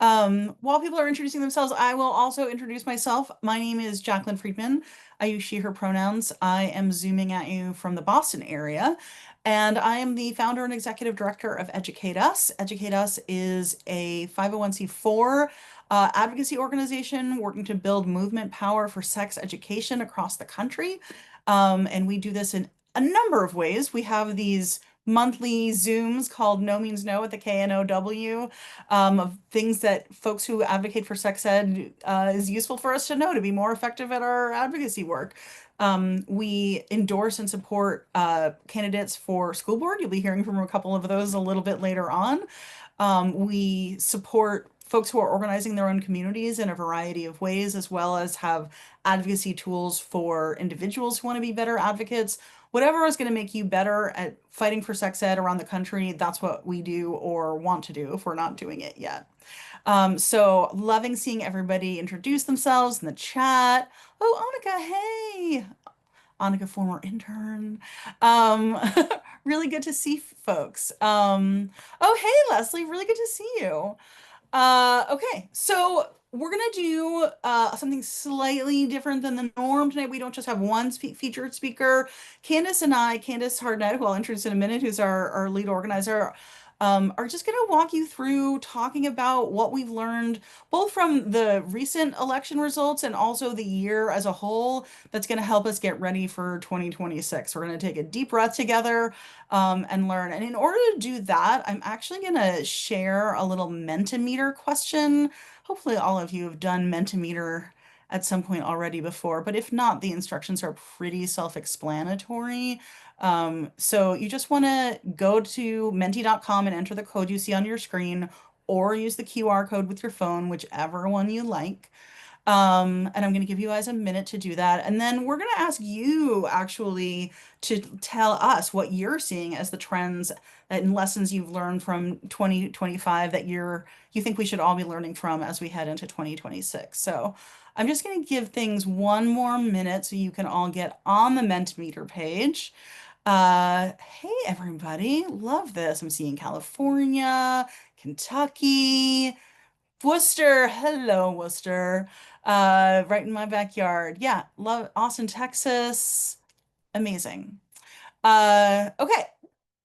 While people are introducing themselves, I will also introduce myself. My name is Jacqueline Friedman. I use she, her pronouns. I am zooming at you from the Boston area, and I am the founder and executive director of Educate Us. Educate Us is a 501(c)(4) advocacy organization working to build movement power for sex education across the country. And we do this in a number of ways. We have these monthly Zooms called No Means No at the KNOW, of things that folks who advocate for sex ed is useful for us to know to be more effective at our advocacy work. We endorse and support candidates for school board. You'll be hearing from a couple of those a little bit later on. We support folks who are organizing their own communities in a variety of ways, as well as have advocacy tools for individuals who want to be better advocates. Whatever is going to make you better at fighting for sex ed around the country, that's what we do or want to do if we're not doing it yet. So loving seeing everybody introduce themselves in the chat. Oh, Annika, hey. Annika, former intern. Um, really good to see folks. Oh, hey, Leslie, really good to see you. Okay, so we're gonna do something slightly different than the norm tonight. We don't just have one featured speaker. Candace and I, Candace Hardnett, who I'll introduce in a minute, who's our lead organizer, are just gonna walk you through talking about what we've learned both from the recent election results and also the year as a whole that's gonna help us get ready for 2026. We're gonna take a deep breath together and learn. And in order to do that, I'm actually going to share a little Mentimeter question. Hopefully, all of you have done Mentimeter at some point already before, but if not, the instructions are pretty self-explanatory. So you just want to go to menti.com and enter the code you see on your screen, or use the QR code with your phone, whichever one you like. And I'm going to give you guys a minute to do that. And then we're going to ask you actually to tell us what you're seeing as the trends and lessons you've learned from 2025 that you think we should all be learning from as we head into 2026. So I'm just going to give things one more minute so you can all get on the Mentimeter page. Hey everybody, love this. I'm seeing California, Kentucky, Worcester, hello, Worcester. Right in my backyard. Yeah, love Austin, Texas. Amazing. Okay.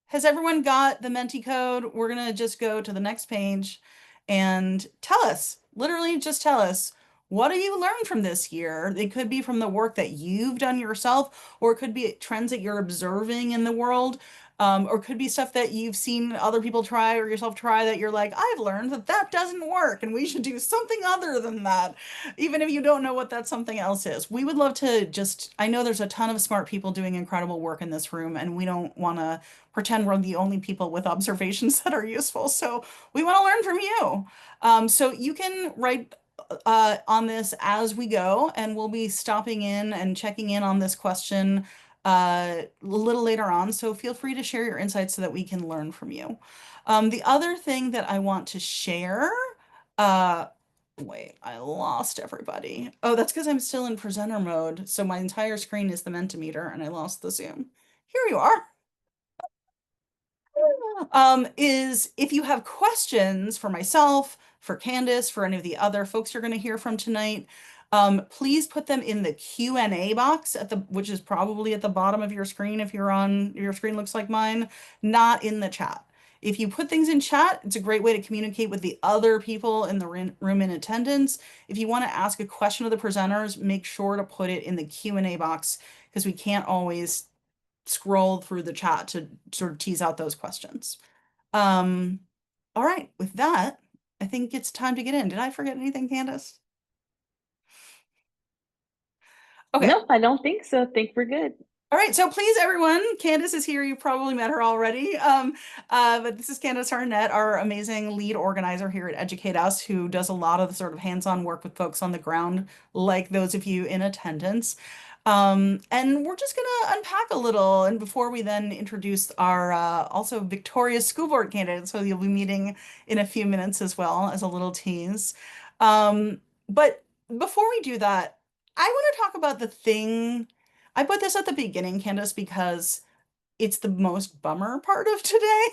Has everyone got the Menti code? We're gonna just go to the next page and tell us, literally just tell us, what do you learn from this year? It could be from the work that you've done yourself, or it could be trends that you're observing in the world, or it could be stuff that you've seen other people try or yourself try that you're like, I've learned that that doesn't work and we should do something other than that, even if you don't know what that something else is. We would love to just, I know there's a ton of smart people doing incredible work in this room, and we don't want to pretend we're the only people with observations that are useful. So we want to learn from you. So you can write on this as we go, and we'll be stopping in and checking in on this question a little later on. So feel free to share your insights so that we can learn from you. The other thing that I want to share, uh, wait, I lost everybody. Oh, that's because I'm still in presenter mode. So my entire screen is the Mentimeter and I lost the Zoom. Here you are. Is if you have questions for myself, for Candace, for any of the other folks you're going to hear from tonight, please put them in the Q&A box which is probably at the bottom of your screen if your screen looks like mine, not in the chat. If you put things in chat, it's a great way to communicate with the other people in the room in attendance. If you want to ask a question of the presenters, make sure to put it in the Q&A box because we can't always scroll through the chat to sort of tease out those questions. Um, all right, with that, I think it's time to get in. Did I forget anything, Candace? Okay. Nope, I don't think so. I think we're good. All right, so please, everyone, Candace is here. You probably met her already. But this is Candace Harnett, our amazing lead organizer here at Educate Us, who does a lot of the sort of hands-on work with folks on the ground, like those of you in attendance. And we're just gonna unpack a little, and before we then introduce our also victorious school board candidates, so you'll be meeting in a few minutes as well as a little tease. But before we do that, I want to talk about the thing. I put this at the beginning, Candace, because it's the most bummer part of today.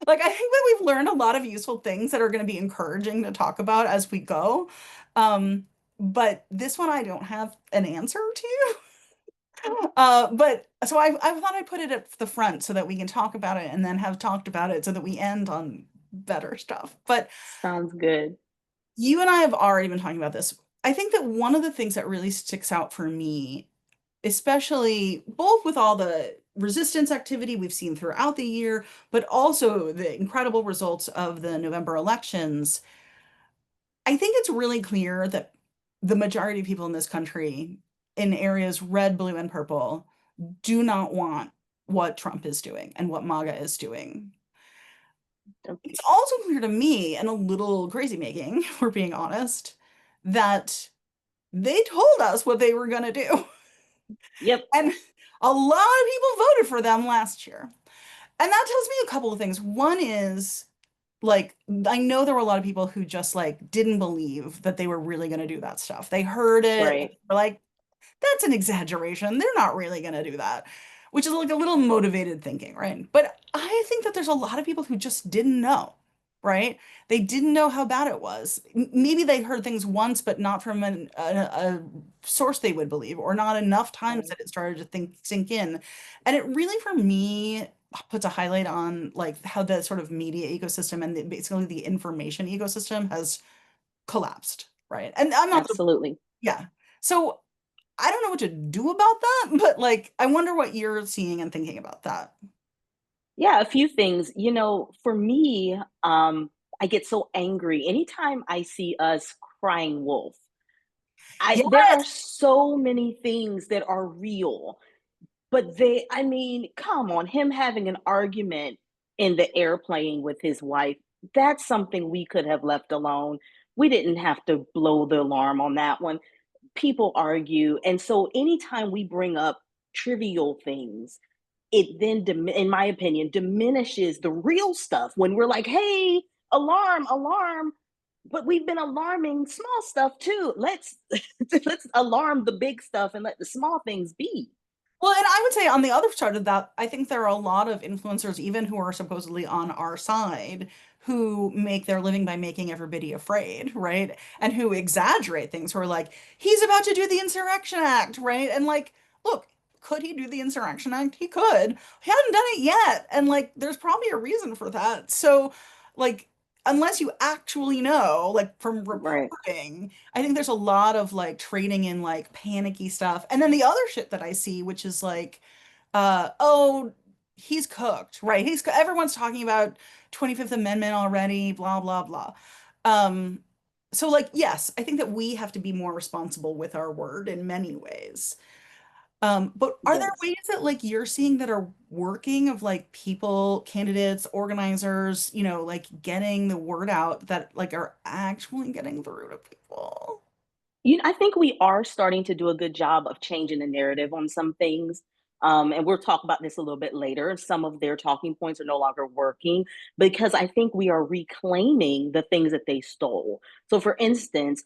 Like, I think that we've learned a lot of useful things that are going to be encouraging to talk about as we go. Um, but this one I don't have an answer to. But so I thought I'd put it at the front so that we can talk about it and then have talked about it so that we end on better stuff. But Sounds good. you and I have already been talking about this. I think that one of the things that really sticks out for me, especially both with all the resistance activity we've seen throughout the year, but also the incredible results of the November elections, I think it's really clear that the majority of people in this country, in areas red, blue, and purple, do not want what Trump is doing and what MAGA is doing. It's also clear to me, and a little crazy making, if we're being honest, that they told us what they were going to do. Yep. And a lot of people voted for them last year. And that tells me a couple of things. One is, like, I know there were a lot of people who just like didn't believe that they were really going to do that stuff. They heard it, Right. were like, that's an exaggeration. They're not really going to do that, which is like a little motivated thinking, right? But I think that there's a lot of people who just didn't know, right? They didn't know how bad it was. Maybe they heard things once, but not from a source they would believe, or not enough times Right. that it started to sink in. And it really, for me, puts a highlight on like how the sort of media ecosystem and basically the information ecosystem has collapsed, right? And I'm not the, Absolutely. yeah. So I don't know what to do about that, but like, I wonder what you're seeing and thinking about that. Yeah, a few things. For me, I get so angry anytime I see us crying wolf. There are Yes. so many things that are real. But I mean, come on, him having an argument in the airplane with his wife, that's something we could have left alone. We didn't have to blow the alarm on that one. People argue. And so anytime we bring up trivial things, it then, in my opinion, diminishes the real stuff when we're like, hey, alarm, alarm. But we've been alarming small stuff too. Let's alarm the big stuff and let the small things be. Well, and I would say on the other side of that, I think there are a lot of influencers, even who are supposedly on our side, who make their living by making everybody afraid, right? And who exaggerate things, who are like, he's about to do the Insurrection Act, right? And like, look, could he do the Insurrection Act? He could. He hadn't done it yet. And like, there's probably a reason for that. So, like, unless you actually know, like from Right. reporting, I think there's a lot of like trading in like panicky stuff. And then the other shit that I see, which is like, oh, he's cooked, right? Everyone's talking about 25th Amendment already, blah, blah, blah. Um, so like, yes, I think that we have to be more responsible with our word in many ways. But are there Yes. ways that like you're seeing that are working of like people, candidates, organizers, like getting the word out that like are actually getting through to people? I think we are starting to do a good job of changing the narrative on some things. And we'll talk about this a little bit later. Some of their talking points are no longer working because I think we are reclaiming the things that they stole. So, for instance,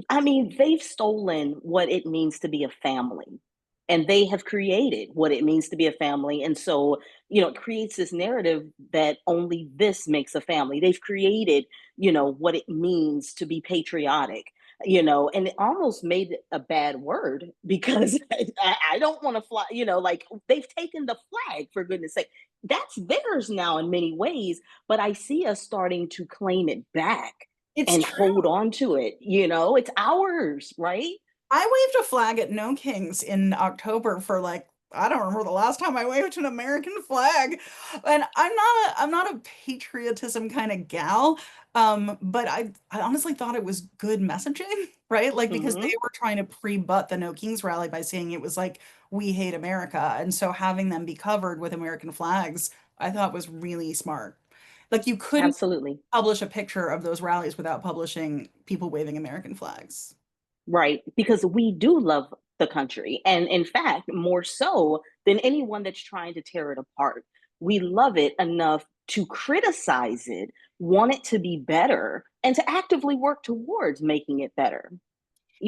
I mean, they've stolen what it means to be a family. And they have created what it means to be a family. And so, it creates this narrative that only this makes a family. They've created, what it means to be patriotic, and it almost made it a bad word because I don't want to fly, like they've taken the flag for goodness sake. That's theirs now in many ways, but I see us starting to claim it back It's and hold true. on to it. It's ours, right? I waved a flag at No Kings in October for like, I don't remember the last time I waved an American flag. And I'm not a patriotism kind of gal. But I honestly thought it was good messaging, right? Like because they Hmm. were trying to pre-butt the No Kings rally by saying it was like we hate America. And so having them be covered with American flags, I thought was really smart. Like you couldn't Absolutely. publish a picture of those rallies without publishing people waving American flags. Right. Because we do love the country. And in fact, more so than anyone that's trying to tear it apart. We love it enough to criticize it, want it to be better, and to actively work towards making it better.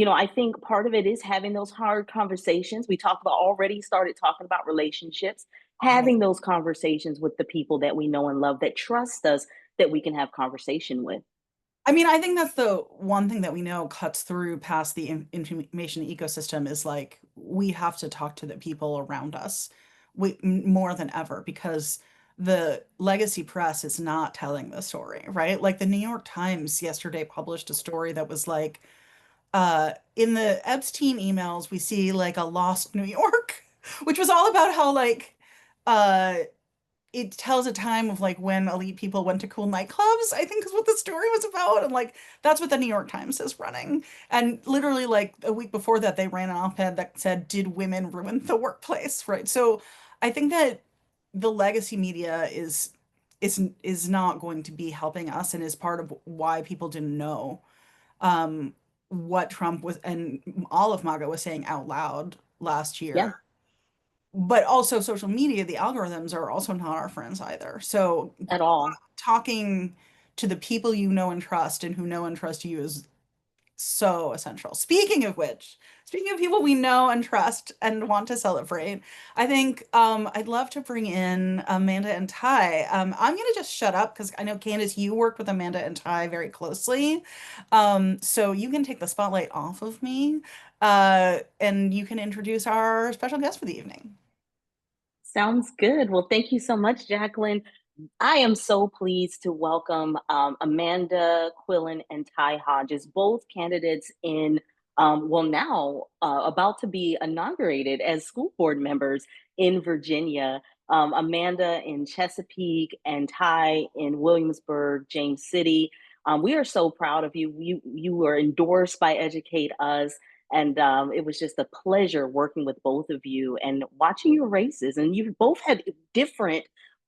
I think part of it is having those hard conversations. We talked about already started talking about relationships. Right. having those conversations with the people that we know and love that trust us that we can have conversation with. I mean, I think that's the one thing that we know cuts through past the information ecosystem is like we have to talk to the people around us more than ever because the legacy press is not telling the story, right? Like the New York Times yesterday published a story that was like, in the Epstein emails, we see like a lost New York, which was all about how like, uh, it tells a time of like when elite people went to cool nightclubs, I think is what the story was about. And like that's what the New York Times is running. And literally like a week before that, they ran an op-ed that said, "Did women ruin the workplace?" Right. So I think that the legacy media is not going to be helping us and is part of why people didn't know what Trump was and all of MAGA was saying out loud last Yeah, year. But also social media, the algorithms are also not our friends either. So at all. talking to the people you know and trust and who know and trust you is so essential. Speaking of which, speaking of people we know and trust and want to celebrate, I think I'd love to bring in Amanda and Ty. I'm gonna just shut up because I know Candace, you worked with Amanda and Ty very closely. So you can take the spotlight off of me, and you can introduce our special guest for the evening. Sounds good. Well, thank you so much, Jacqueline. I am so pleased to welcome Amanda Quillen and Ty Hodges, both candidates in, well, now about to be inaugurated as school board members in Virginia. Amanda in Chesapeake and Ty in Williamsburg, James City. We are so proud of you. You were endorsed by Educate Us. And it was just a pleasure working with both of you and watching your races. And you both had different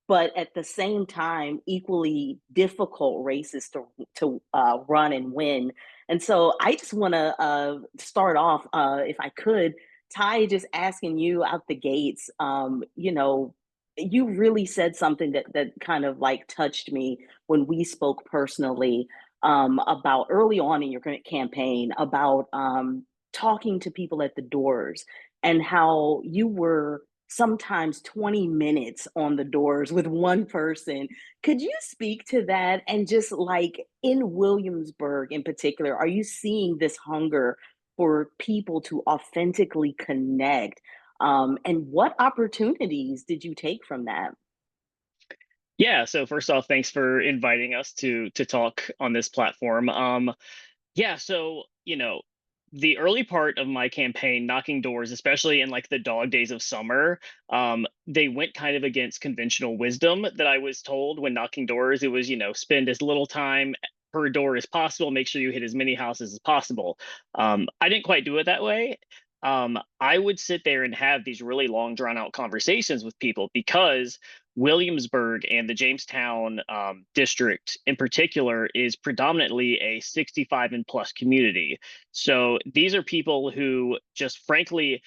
but at the same time equally difficult races to run and win. And so I just want to start off, if I could, Ty, just asking you out the gates. You really said something that kind of like touched me when we spoke personally, about early on in your campaign about talking to people at the doors and how you were sometimes 20 minutes on the doors with one person. Could you speak to that? And just like in Williamsburg in particular, are you seeing this hunger for people to authentically connect? And what opportunities did you take from that? Yeah, so first off, thanks for inviting us to talk on this platform. Yeah, so the early part of my campaign, knocking doors, especially in like the dog days of summer, they went kind of against conventional wisdom that I was told when knocking doors. It was, spend as little time per door as possible, make sure you hit as many houses as possible. I didn't quite do it that way. I would sit there and have these really long, drawn out conversations with people because Williamsburg and the Jamestown district in particular is predominantly a 65 and plus community. So these are people who just frankly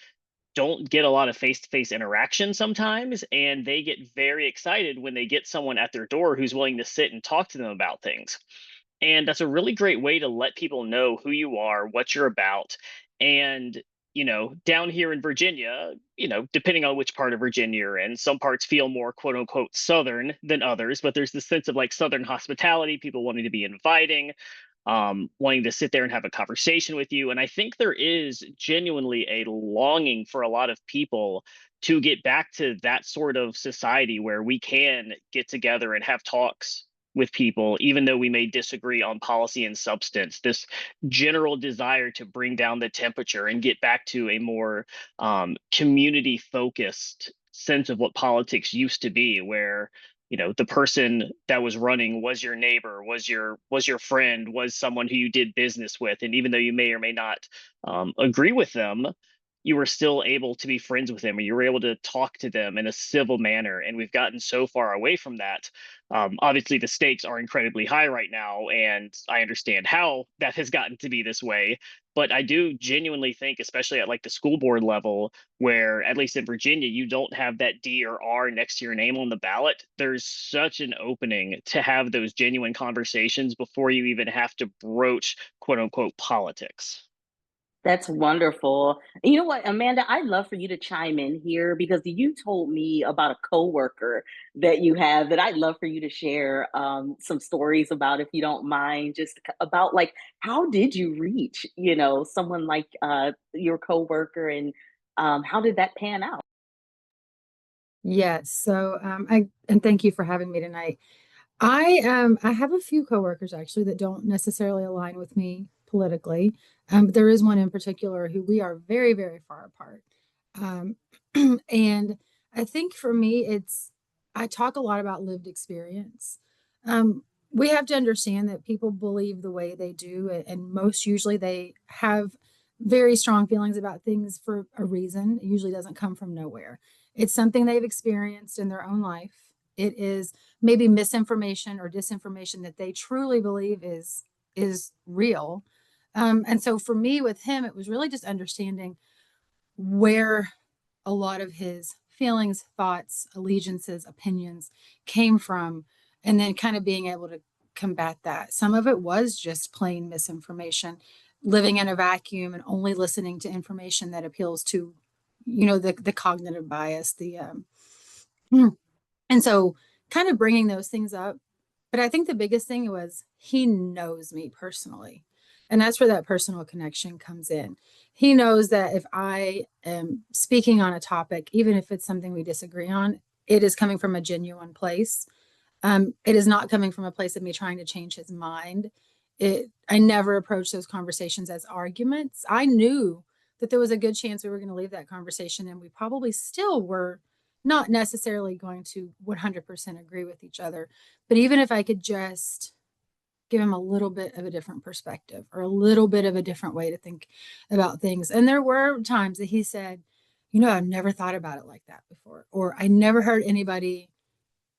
don't get a lot of face to face interaction sometimes. And they get very excited when they get someone at their door who's willing to sit and talk to them about things. And that's a really great way to let people know who you are, what you're about. And, down here in Virginia, depending on which part of Virginia you're in, some parts feel more quote unquote Southern than others, but there's this sense of like Southern hospitality, people wanting to be inviting, wanting to sit there and have a conversation with you. And I think there is genuinely a longing for a lot of people to get back to that sort of society where we can get together and have talks with people, even though we may disagree on policy and substance. This general desire to bring down the temperature and get back to a more community focused sense of what politics used to be, where the person that was running was your neighbor, was your friend, was someone who you did business with, and even though you may or may not agree with them, you were still able to be friends with them, or you were able to talk to them in a civil manner. And we've gotten so far away from that. Obviously, the stakes are incredibly high right now, and I understand how that has gotten to be this way. But I do genuinely think, especially at like the school board level, where at least in Virginia, you don't have that D or R next to your name on the ballot. There's such an opening to have those genuine conversations before you even have to broach quote unquote politics. That's wonderful. And you know what, Amanda, I'd love for you to chime in here because you told me about a coworker that you have that I'd love for you to share some stories about, if you don't mind, just about like how did you reach, someone like your coworker, and how did that pan out? Yes. So, and thank you for having me tonight. I have a few coworkers actually that don't necessarily align with me politically. There is one in particular who we are very, very far apart. Um, and I think for me, I talk a lot about lived experience. We have to understand that people believe the way they do, and most usually they have very strong feelings about things for a reason. It usually doesn't come from nowhere. It's something they've experienced in their own life. It is maybe misinformation or disinformation that they truly believe is real. And so for me with him, it was really just understanding where a lot of his feelings, thoughts, allegiances, opinions came from, and then kind of being able to combat that. Some of it was just plain misinformation, living in a vacuum and only listening to information that appeals to, the cognitive bias, and so kind of bringing those things up. But I think the biggest thing was he knows me personally. And that's where that personal connection comes in. He knows that if I am speaking on a topic, even if it's something we disagree on, it is coming from a genuine place. It is not coming from a place of me trying to change his mind. I never approached those conversations as arguments. I knew that there was a good chance we were going to leave that conversation, and we probably still were not necessarily going to 100% agree with each other. But even if I could just give him a little bit of a different perspective or a little bit of a different way to think about things. And there were times that he said, I've never thought about it like that before, or I never heard anybody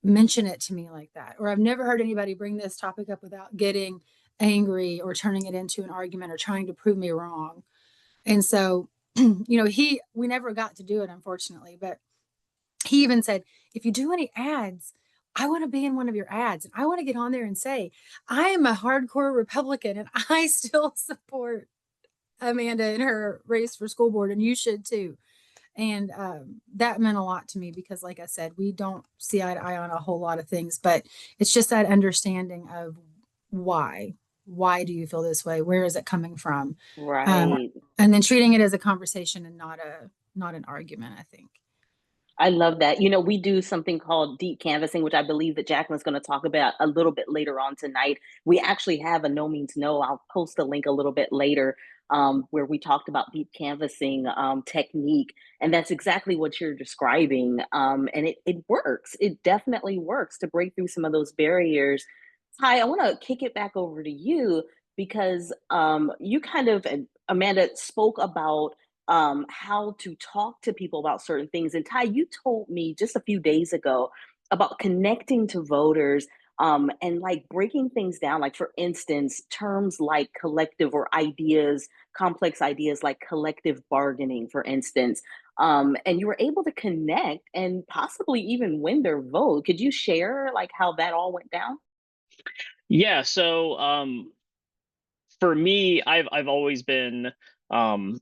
mention it to me like that, or I've never heard anybody bring this topic up without getting angry or turning it into an argument or trying to prove me wrong. And so, we never got to do it, unfortunately, but he even said, if you do any ads, I want to be in one of your ads. And I want to get on there and say, I am a hardcore Republican and I still support Amanda in her race for school board, and you should too. And that meant a lot to me because, like I said, we don't see eye to eye on a whole lot of things, but it's just that understanding of why. Why do you feel this way? Where is it coming from? Um, Right. and then treating it as a conversation and not an argument, I think. I love that. We do something called deep canvassing, which I believe that Jacqueline's going to talk about a little bit later on tonight. We actually have a no means no. I'll post a link a little bit later, where we talked about deep canvassing technique. And that's exactly what you're describing. And it works. It definitely works to break through some of those barriers. Ty, I want to kick it back over to you because you kind of, and Amanda spoke about how to talk to people about certain things. And Ty, you told me just a few days ago about connecting to voters, and like breaking things down. Like, for instance, terms like collective, or ideas, complex ideas like collective bargaining, for instance. And you were able to connect and possibly even win their vote. Could you share like how that all went down? Yeah, so for me, I've always been pro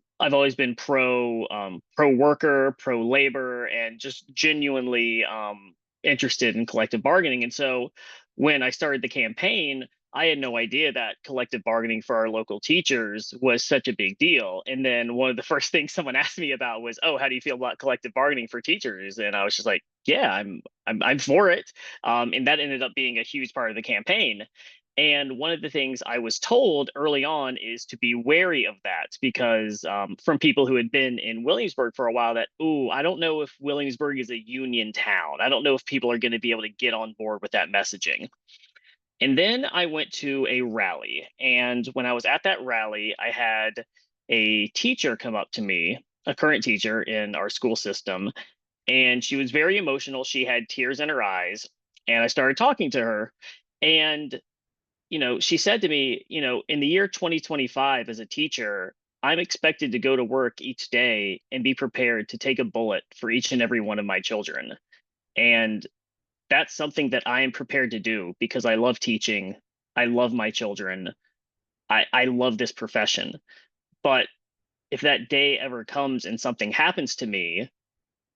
worker, pro labor, and just genuinely interested in collective bargaining. And so when I started the campaign, I had no idea that collective bargaining for our local teachers was such a big deal. And then one of the first things someone asked me about was, "Oh, how do you feel about collective bargaining for teachers?" And I was just like, "Yeah, I'm for it." And that ended up being a huge part of the campaign. And one of the things I was told early on is to be wary of that because from people who had been in Williamsburg for a while, that, ooh, I don't know if Williamsburg is a union town. I don't know if people are going to be able to get on board with that messaging. And then I went to a rally. And when I was at that rally, I had a teacher come up to me, a current teacher in our school system, and she was very emotional. She had tears in her eyes. And I started talking to her. And she said to me, in the year 2025, as a teacher, I'm expected to go to work each day and be prepared to take a bullet for each and every one of my children. And that's something that I am prepared to do because I love teaching. I love my children. I love this profession. But if that day ever comes and something happens to me,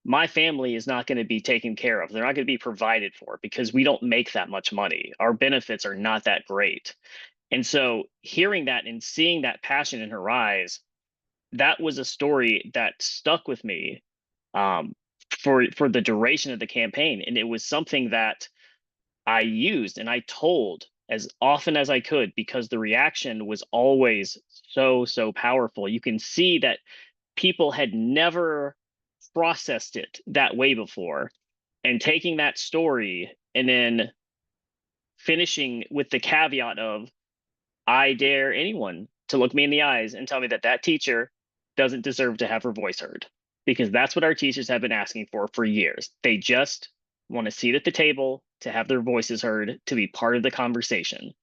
my family is not going to be taken care of. They're not going to be provided for because we don't make that much money. Our benefits are not that great. And so hearing that and seeing that passion in her eyes, that was a story that stuck with me um, for the duration of the campaign. And it was something that I used and I told as often as I could because the reaction was always so powerful. You can see that people had never processed it that way before. And taking that story and then finishing with the caveat of, I dare anyone to look me in the eyes and tell me that that teacher doesn't deserve to have her voice heard. Because that's what our teachers have been asking for years. They just want a seat at the table, to have their voices heard, to be part of the conversation.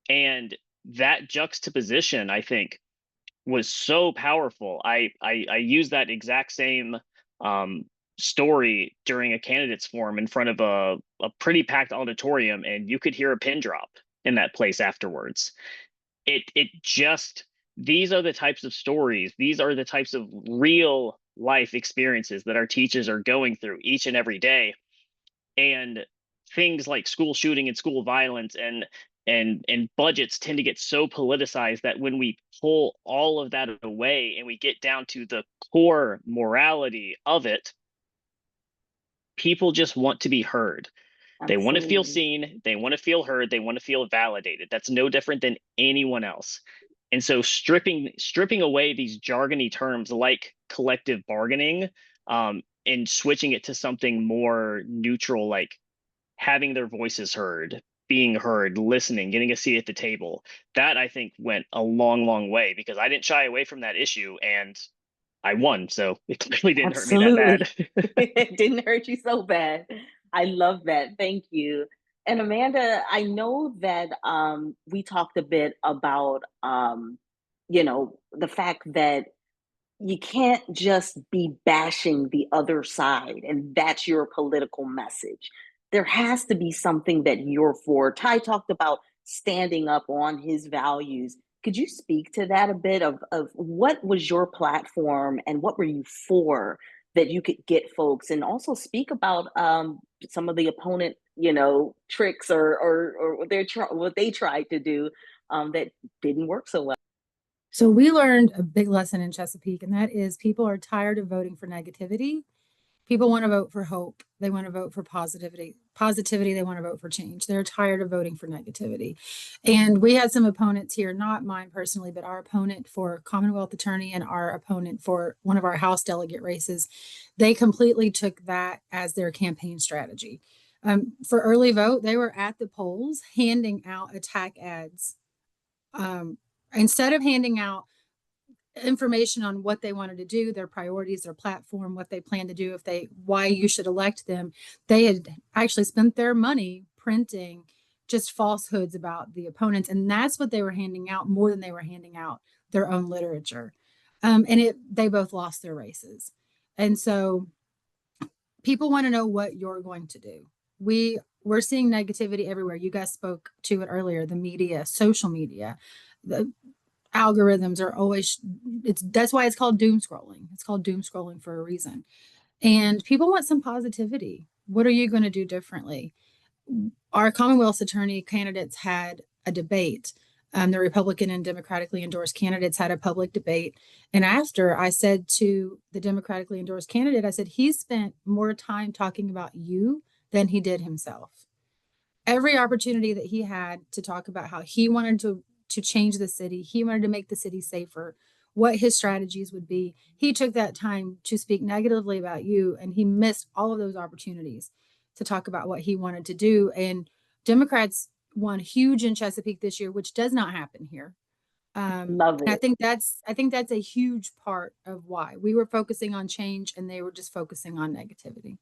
And that juxtaposition, I think, was so powerful. I used that exact same um, story during a candidates forum in front of a pretty packed auditorium, and you could hear a pin drop in that place afterwards. It just, these are the types of stories, these are the types of real life experiences that our teachers are going through each and every day. And things like school shooting and school violence and budgets tend to get so politicized that when we pull all of that away and we get down to the core morality of it, people just want to be heard. They want to feel Absolutely. seen, they want to feel heard, they want to feel validated. That's no different than anyone else. And so stripping away these jargony terms like collective bargaining, and switching it to something more neutral, like having their voices heard, being heard, listening, getting a seat at the table. That I think went a long way because I didn't shy away from that issue and I won. So it clearly didn't hurt me that Absolutely. bad. It didn't hurt you so bad. I love that. Thank you. And Amanda, I know that we talked a bit about the fact that you can't just be bashing the other side and that's your political message. There has to be something that you're for. Ty talked about standing up on his values. Could you speak to that a bit of what was your platform and what were you for that you could get folks, and also speak about some of the opponent, tricks or what they tried to do that didn't work so well. So we learned a big lesson in Chesapeake, and that is people are tired of voting for negativity. People want to vote for hope. They want to vote for positivity. Positivity, they want to vote for change. They're tired of voting for negativity. And we had some opponents here, not mine personally, but our opponent for Commonwealth Attorney and our opponent for one of our House delegate races. They completely took that as their campaign strategy. For early vote, they were at the polls handing out attack ads. Instead of handing out information on what they wanted to do, their priorities, their platform, what they plan to do, why you should elect them, they had actually spent their money printing just falsehoods about the opponents, and that's what they were handing out more than they were handing out their own literature. They both lost their races, and so people want to know what you're going to do. We're seeing negativity everywhere. You guys spoke to it earlier. The media, social media, the algorithms are always, that's why it's called doom scrolling. It's called doom scrolling for a reason. And people want some positivity. What are you going to do differently? Our Commonwealth's attorney candidates had a debate. The Republican and Democratically endorsed candidates had a public debate. And after, I said to the Democratically endorsed candidate, I said, he spent more time talking about you than he did himself. Every opportunity that he had to talk about how he wanted to change the city, he wanted to make the city safer, what his strategies would be, he took that time to speak negatively about you, and he missed all of those opportunities to talk about what he wanted to do. And Democrats won huge in Chesapeake this year, which does not happen here. Love And it. I think that's a huge part of why we were focusing on change and they were just focusing on negativity.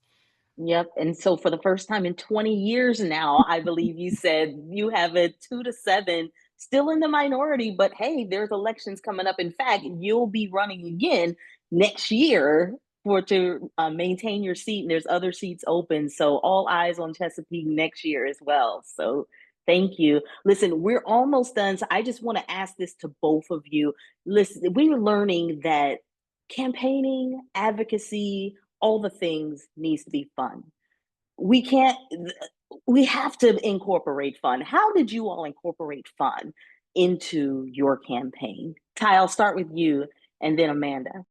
Yep. And so for the first time in 20 years now, I believe you said you have a 2-7, still in the minority, but hey, there's elections coming up. In fact, you'll be running again next year to maintain your seat, and there's other seats open. So all eyes on Chesapeake next year as well. So Thank you. Listen, we're almost done. So I just want to ask this to both of you. Listen, we're learning that campaigning, advocacy, all the things needs to be fun. We can't, we have to incorporate fun. How did you all incorporate fun into your campaign? Ty, I'll start with you and then Amanda.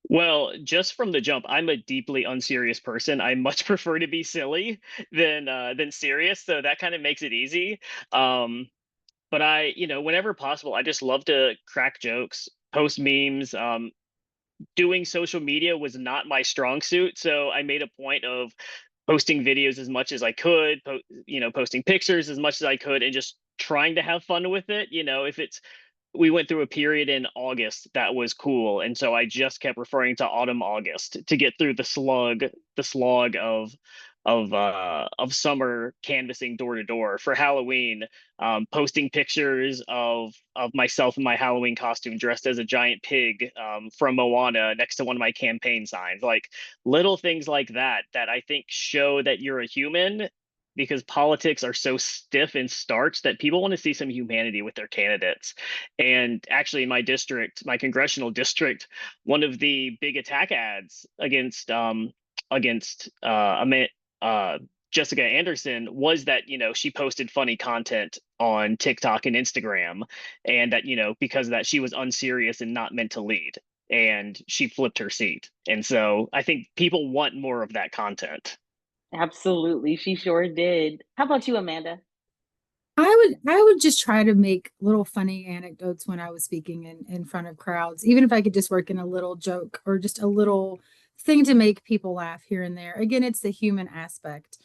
Well, just from the jump, I'm a deeply unserious person. I much prefer to be silly than serious, so that kind of makes it easy. Um, but whenever possible, I just love to crack jokes, post memes. Doing social media was not my strong suit, so I made a point of posting videos as much as I could, posting pictures as much as I could, and just trying to have fun with it. If it's we went through a period in August that was cool, and so I just kept referring to autumn August to get through the slog of summer canvassing door to door for Halloween, posting pictures of myself in my Halloween costume dressed as a giant pig from Moana next to one of my campaign signs, like little things like that I think show that you're a human, because politics are so stiff and starch that people want to see some humanity with their candidates. And actually, in my district, my congressional district, one of the big attack ads against Jessica Anderson was that she posted funny content on TikTok and Instagram, and that because of that she was unserious and not meant to lead, and she flipped her seat. And so I think people want more of that content. Absolutely, she sure did. How about you, Amanda? I would just try to make little funny anecdotes when I was speaking in front of crowds, even if I could just work in a little joke or just a little thing to make people laugh here and there. Again, it's the human aspect.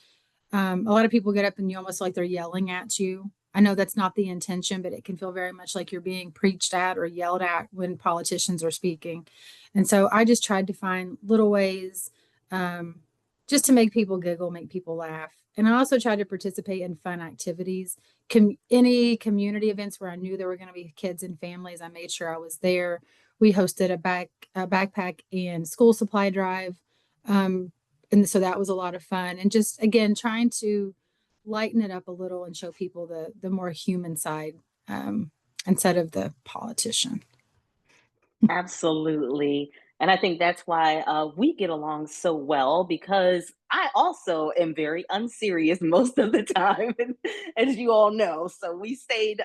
A lot of people get up and you almost like they're yelling at you. I know that's not the intention, but it can feel very much like you're being preached at or yelled at when politicians are speaking. And so I just tried to find little ways um, just to make people giggle, make people laugh. And I also tried to participate in fun activities. Any community events where I knew there were going to be kids and families, I made sure I was there. We hosted a backpack and school supply drive. Um, and so that was a lot of fun, and just again trying to lighten it up a little and show people the more human side, instead of the politician. Absolutely. And I think that's why we get along so well, because I also am very unserious most of the time, as you all know. So we stayed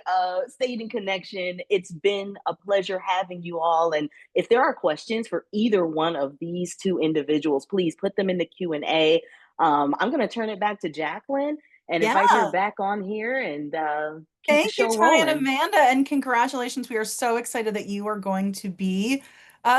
in connection. It's been a pleasure having you all. And if there are questions for either one of these two individuals, please put them in the Q&A. I'm going to turn it back to Jacqueline and invite her Yeah. back on here and keep the Thank you, show Ty and rolling. Amanda, and congratulations. We are so excited that you are going to be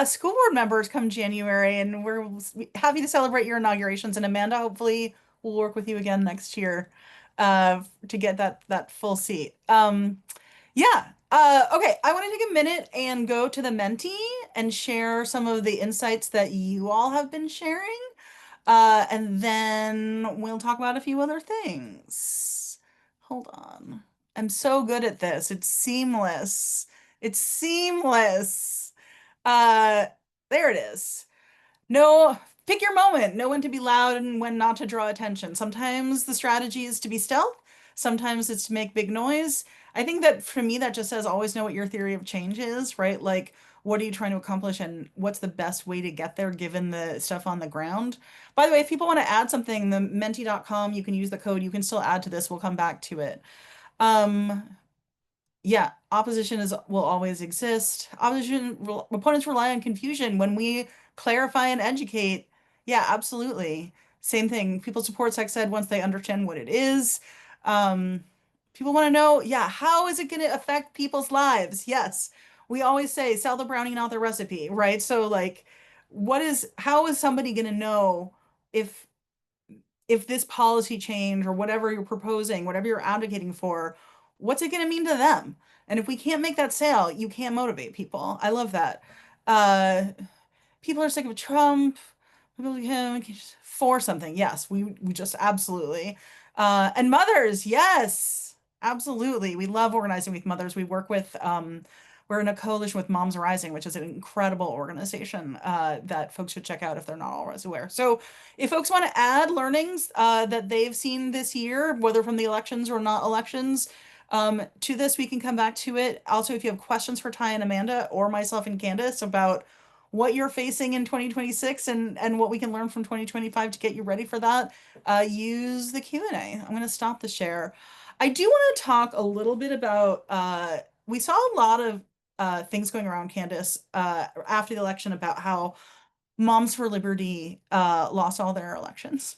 school board members come January, and we're happy to celebrate your inaugurations. And Amanda, hopefully, we'll work with you again next year to get that full seat. Yeah. Okay, I want to take a minute and go to the Menti and share some of the insights that you all have been sharing. And then we'll talk about a few other things. Hold on. I'm so good at this. It's seamless. It's seamless. Uh, there it is. No, pick your moment. Know when to be loud and when not to draw attention. Sometimes the strategy is to be stealth. Sometimes it's to make big noise. I think that for me, that just says always know what your theory of change is, right? Like, what are you trying to accomplish and what's the best way to get there given the stuff on the ground? By the way, if people want to add something, the menti.com, you can use the code. You can still add to this. We'll come back to it. Um, yeah, opposition is will always exist. Opponents rely on confusion. When we clarify and educate, yeah, absolutely. Same thing. People support sex ed once they understand what it is. Um, People want to know, yeah, how is it going to affect people's lives? Yes. We always say sell the brownie, not the recipe, right? So like, how is somebody going to know if this policy change or whatever you're proposing, whatever you're advocating for, what's it going to mean to them? And if we can't make that sale, you can't motivate people. I love that. Uh, People are sick of Trump. People for something. Yes, we just absolutely. And mothers, yes, absolutely. We love organizing with mothers. We work with We're in a coalition with Moms Rising, which is an incredible organization that folks should check out if they're not already aware. So if folks want to add learnings that they've seen this year, whether from the elections or not elections, to this, we can come back to it. Also, if you have questions for Ty and Amanda or myself and Candace about what you're facing in 2026 and what we can learn from 2025 to get you ready for that, use the Q&A. I'm going to stop the share. I do want to talk a little bit about, we saw a lot of things going around, Candace, after the election about how Moms for Liberty lost all their elections,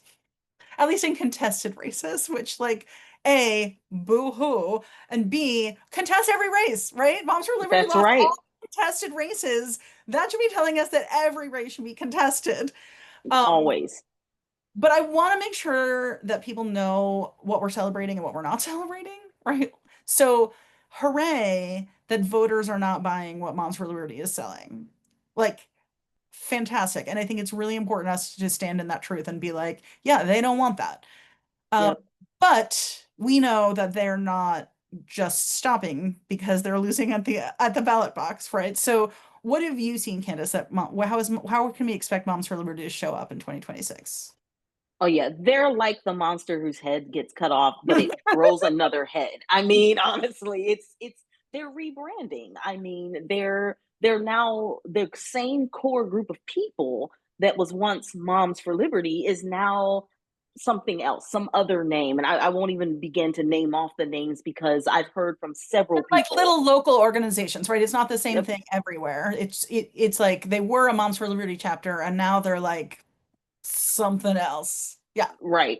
at least in contested races, which like A, boo-hoo, and B, contest every race, right? Moms for Liberty That's lost right. all contested races. That should be telling us that every race should be contested. Um, Always. but I want to make sure that people know what we're celebrating and what we're not celebrating, right? So, hooray that voters are not buying what Moms for Liberty is selling. Like, fantastic. And I think it's really important us to stand in that truth and be like, yeah, they don't want that. Um, Yep. but we know that they're not just stopping because they're losing at the ballot box, right? So, what have you seen, Candace? How can we expect Moms for Liberty to show up in 2026? Oh yeah, they're like the monster whose head gets cut off, but it grows another head. I mean, honestly, it's they're rebranding. I mean, they're now the same core group of people that was once Moms for Liberty is now something else, some other name. And I won't even begin to name off the names because I've heard from several Like people. little local organizations, right? It's not the same Yep. thing everywhere. It's like they were a Moms for Liberty chapter and now they're like something else. Yeah. Right.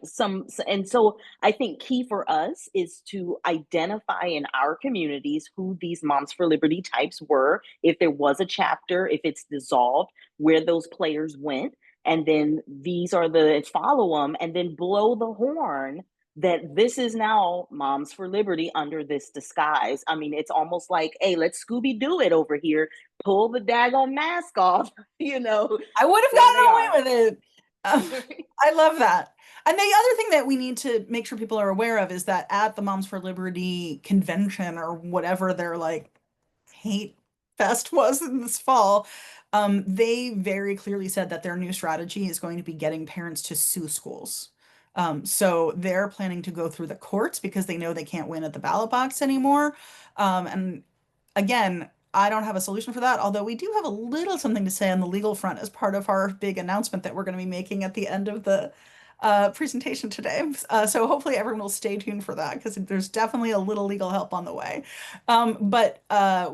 And so I think key for us is to identify in our communities who these Moms for Liberty types were, if there was a chapter, if it's dissolved, where those players went, and then these are the follow them, and then blow the horn that this is now Moms for Liberty under this disguise. I mean, it's almost like, hey, let's Scooby Doo it over here, pull the daggone mask off, you know, I would have there gotten they away are. with it. I love that. And the other thing that we need to make sure people are aware of is that at the Moms for Liberty convention or whatever their like hate fest was in this fall, they very clearly said that their new strategy is going to be getting parents to sue schools. So they're planning to go through the courts because they know they can't win at the ballot box anymore. And again, I don't have a solution for that, although we do have a little something to say on the legal front as part of our big announcement that we're going to be making at the end of the presentation today. So hopefully everyone will stay tuned for that because there's definitely a little legal help on the way. But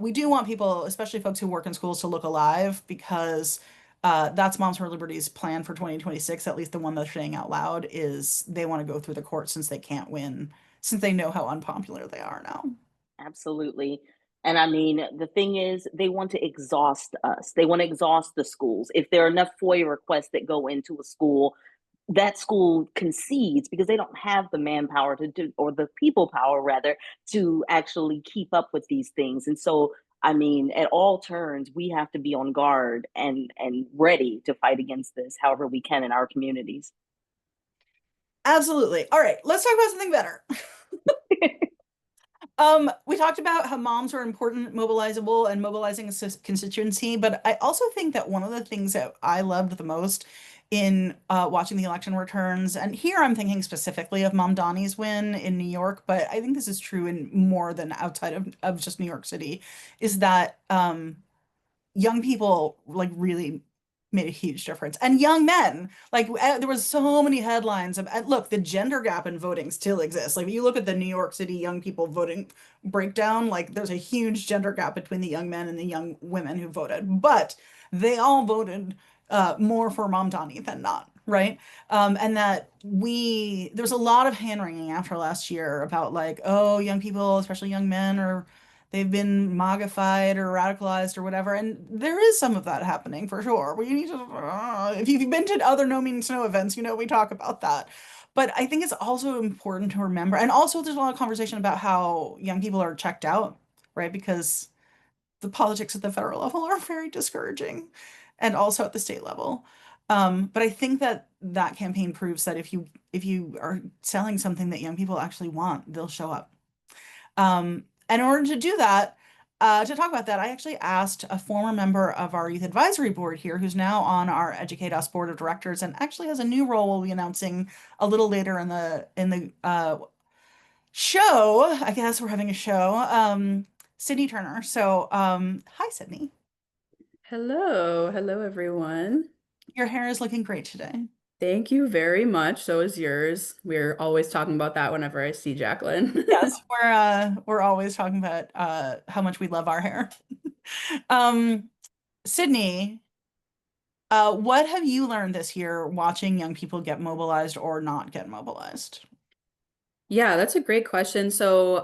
we do want people, especially folks who work in schools, to look alive because that's Moms for Liberty's plan for 2026, at least the one they're saying out loud, is they want to go through the court since they can't win, since they know how unpopular they are now. Absolutely. And I mean, the thing is, they want to exhaust us. They want to exhaust the schools. If there are enough FOIA requests that go into a school, that school concedes because they don't have the manpower to do, or the people power rather, to actually keep up with these things. And so, I mean, at all turns, we have to be on guard and ready to fight against this however we can in our communities. Absolutely. All right, let's talk about something better. We talked about how moms are important, mobilizable, and mobilizing a constituency, but I also think that one of the things that I loved the most in watching the election returns, and here I'm thinking specifically of Mom Donnie's win in New York, but I think this is true in more than outside of just New York City, is that young people like really made a huge difference and young men like there was so many headlines of look, the gender gap in voting still exists. Like if you look at the New York City young people voting breakdown, like there's a huge gender gap between the young men and the young women who voted, but they all voted more for Mom Donnie than not, right? And that there's a lot of hand wringing after last year about like, oh, young people, especially young men, are they've been MAGAfied or radicalized or whatever. And there is some of that happening for sure. We need to, if you've been to other No Means No events, you know, we talk about that. But I think it's also important to remember. And also, there's a lot of conversation about how young people are checked out, right? Because the politics at the federal level are very discouraging and also at the state level. But I think that that campaign proves that if you are selling something that young people actually want, they'll show up. And in order to do that, to talk about that, I actually asked a former member of our youth advisory board here, who's now on our EducateUS board of directors, and actually has a new role we'll be announcing a little later in the show. I guess we're having a show. Sydney Turner. So, hi, Sydney. Hello, hello everyone. Your hair is looking great today. Thank you very much. So is yours. We're always talking about that whenever I see Jacqueline. Yes, we're always talking about how much we love our hair. Um, Sydney, what have you learned this year watching young people get mobilized or not get mobilized? Yeah, that's a great question. So,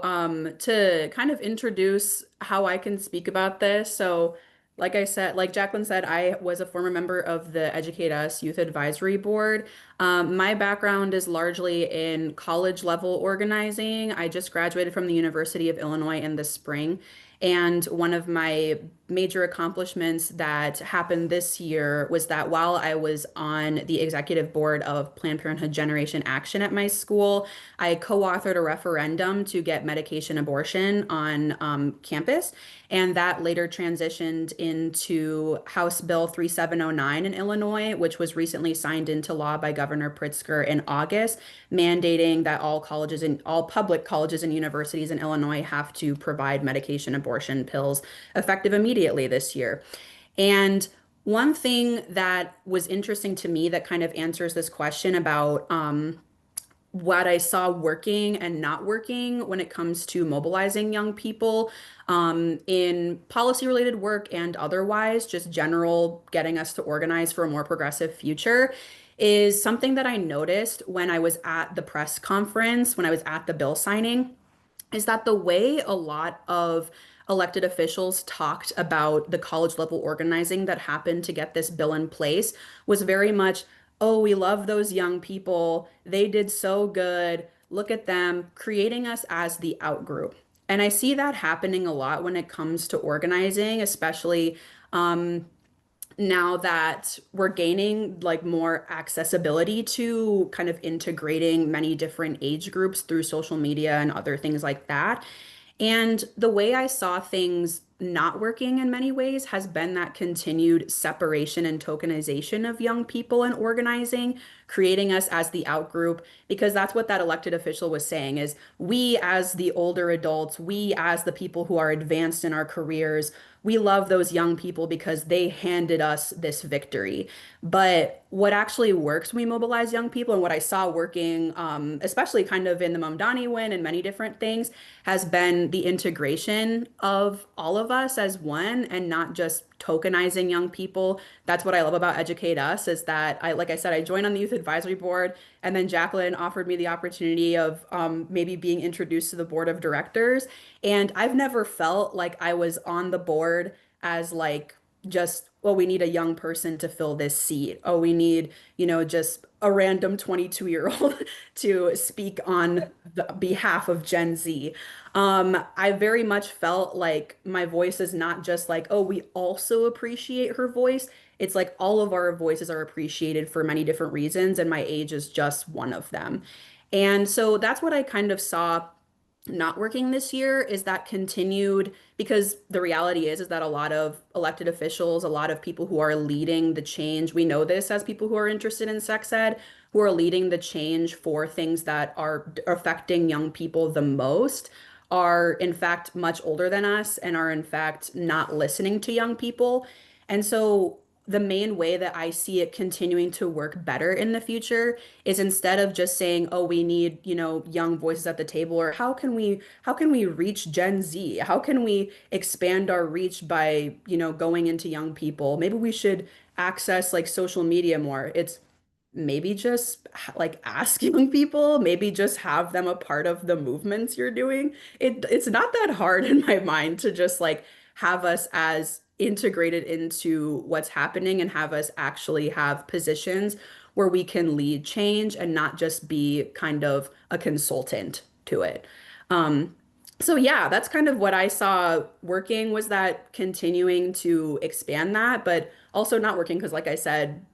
to kind of introduce how I can speak about this. So, like I said, like Jacqueline said, I was a former member of the Educate Us Youth Advisory Board. My background is largely in college level organizing. I just graduated from the University of Illinois in the spring. And one of my major accomplishments that happened this year was that while I was on the executive board of Planned Parenthood Generation Action at my school, I co-authored a referendum to get medication abortion on campus, and that later transitioned into House Bill 3709 in Illinois, which was recently signed into law by Governor Pritzker in August, mandating that all colleges and all public colleges and universities in Illinois have to provide medication abortion pills effective immediately this year. And one thing that was interesting to me that kind of answers this question about what I saw working and not working when it comes to mobilizing young people in policy related work and otherwise, just general getting us to organize for a more progressive future, is something that I noticed when I was at the press conference, when I was at the bill signing, is that the way a lot of elected officials talked about the college level organizing that happened to get this bill in place was very much, oh, we love those young people. They did so good. Look at them creating us as the out group. And I see that happening a lot when it comes to organizing, especially now that we're gaining like more accessibility to kind of integrating many different age groups through social media and other things like that. And the way I saw things not working in many ways has been that continued separation and tokenization of young people and organizing, creating us as the outgroup, because that's what that elected official was saying is we as the older adults, we as the people who are advanced in our careers, we love those young people because they handed us this victory. But what actually works when we mobilize young people and what I saw working, especially kind of in the Mamdani win and many different things, has been the integration of all of us as one and not just tokenizing young people. That's what I love about Educate Us is that like I said, I joined on the youth advisory board and then Jacqueline offered me the opportunity of maybe being introduced to the board of directors. And I've never felt like I was on the board as like just, well, we need a young person to fill this seat. Oh, we need, just a random 22-year-old to speak on the behalf of Gen Z. I very much felt like my voice is not just like, oh, we also appreciate her voice. It's like all of our voices are appreciated for many different reasons, and my age is just one of them. And so that's what I kind of saw not working this year is that continued because the reality is that a lot of elected officials, a lot of people who are leading the change, we know this as people who are interested in sex ed, who are leading the change for things that are affecting young people the most are in fact much older than us and are in fact not listening to young people. And so the main way that I see it continuing to work better in the future is instead of just saying, oh, we need, young voices at the table, or how can we reach Gen Z? How can we expand our reach by, going into young people? Maybe we should access like social media more. It's maybe just like ask young people, maybe just have them a part of the movements you're doing. It's not that hard in my mind to just like have us as integrated into what's happening and have us actually have positions where we can lead change and not just be kind of a consultant to it. Um, so yeah, that's kind of what I saw working was that continuing to expand that, but also not working because like I said,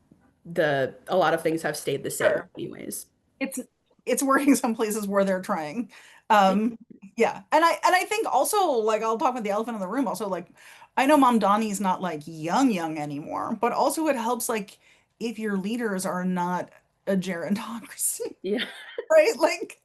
the a lot of things have stayed the same Sure. anyways. It's it's working some places where they're trying. Um, yeah. And I think also like I'll talk about the elephant in the room also like I know Mom Donnie's not like young anymore, but also it helps like if your leaders are not a gerontocracy, Yeah. right? Like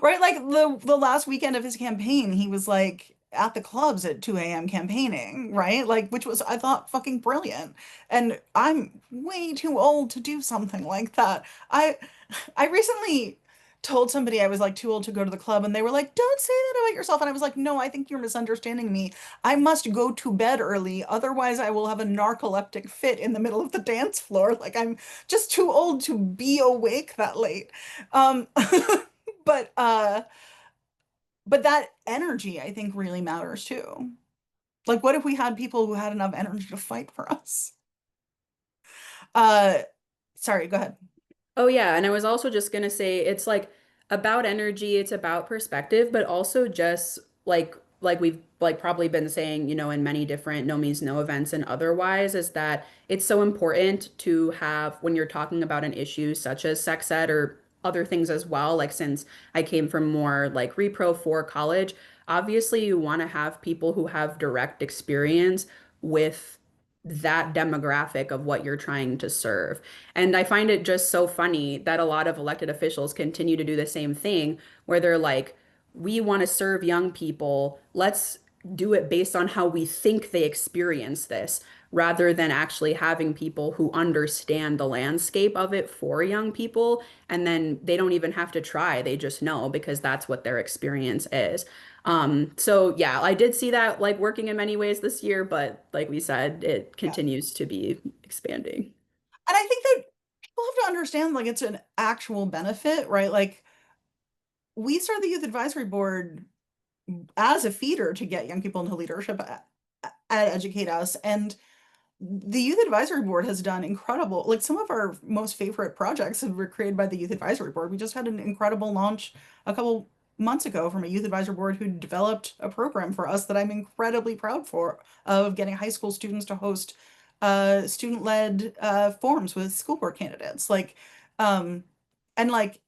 right, like the last weekend of his campaign, he was like at the clubs at 2 a.m. campaigning, right? Like, which was I thought fucking brilliant. And I'm way too old to do something like that. I recently told somebody I was like too old to go to the club, and they were like, "Don't say that about yourself." And I was like, "No, I think you're misunderstanding me. I must go to bed early, otherwise I will have a narcoleptic fit in the middle of the dance floor. Like I'm just too old to be awake that late." Um, but uh but that energy I think really matters too. Like what if we had people who had enough energy to fight for us? Uh sorry, go ahead. Oh yeah, and I was also just gonna say it's like about energy, it's about perspective, but also just like we've like probably been saying, in many different no means no events and otherwise, is that it's so important to have when you're talking about an issue such as sex ed or other things as well, like since I came from more like repro for college, obviously you want to have people who have direct experience with that demographic of what you're trying to serve. And I find it just so funny that a lot of elected officials continue to do the same thing where they're like, we want to serve young people. Let's do it based on how we think they experience this, rather than actually having people who understand the landscape of it for young people. And then they don't even have to try, they just know because that's what their experience is. So yeah, I did see that like working in many ways this year, but like we said, it Yeah. continues to be expanding. And I think that people have to understand like it's an actual benefit, right? Like we started the youth advisory board as a feeder to get young people into leadership at Educate Us. And the Youth Advisory Board has done incredible, like some of our most favorite projects were created by the Youth Advisory Board. We just had an incredible launch a couple months ago from a Youth Advisory Board who developed a program for us that I'm incredibly proud for of getting high school students to host student-led forums with school board candidates. Um, and like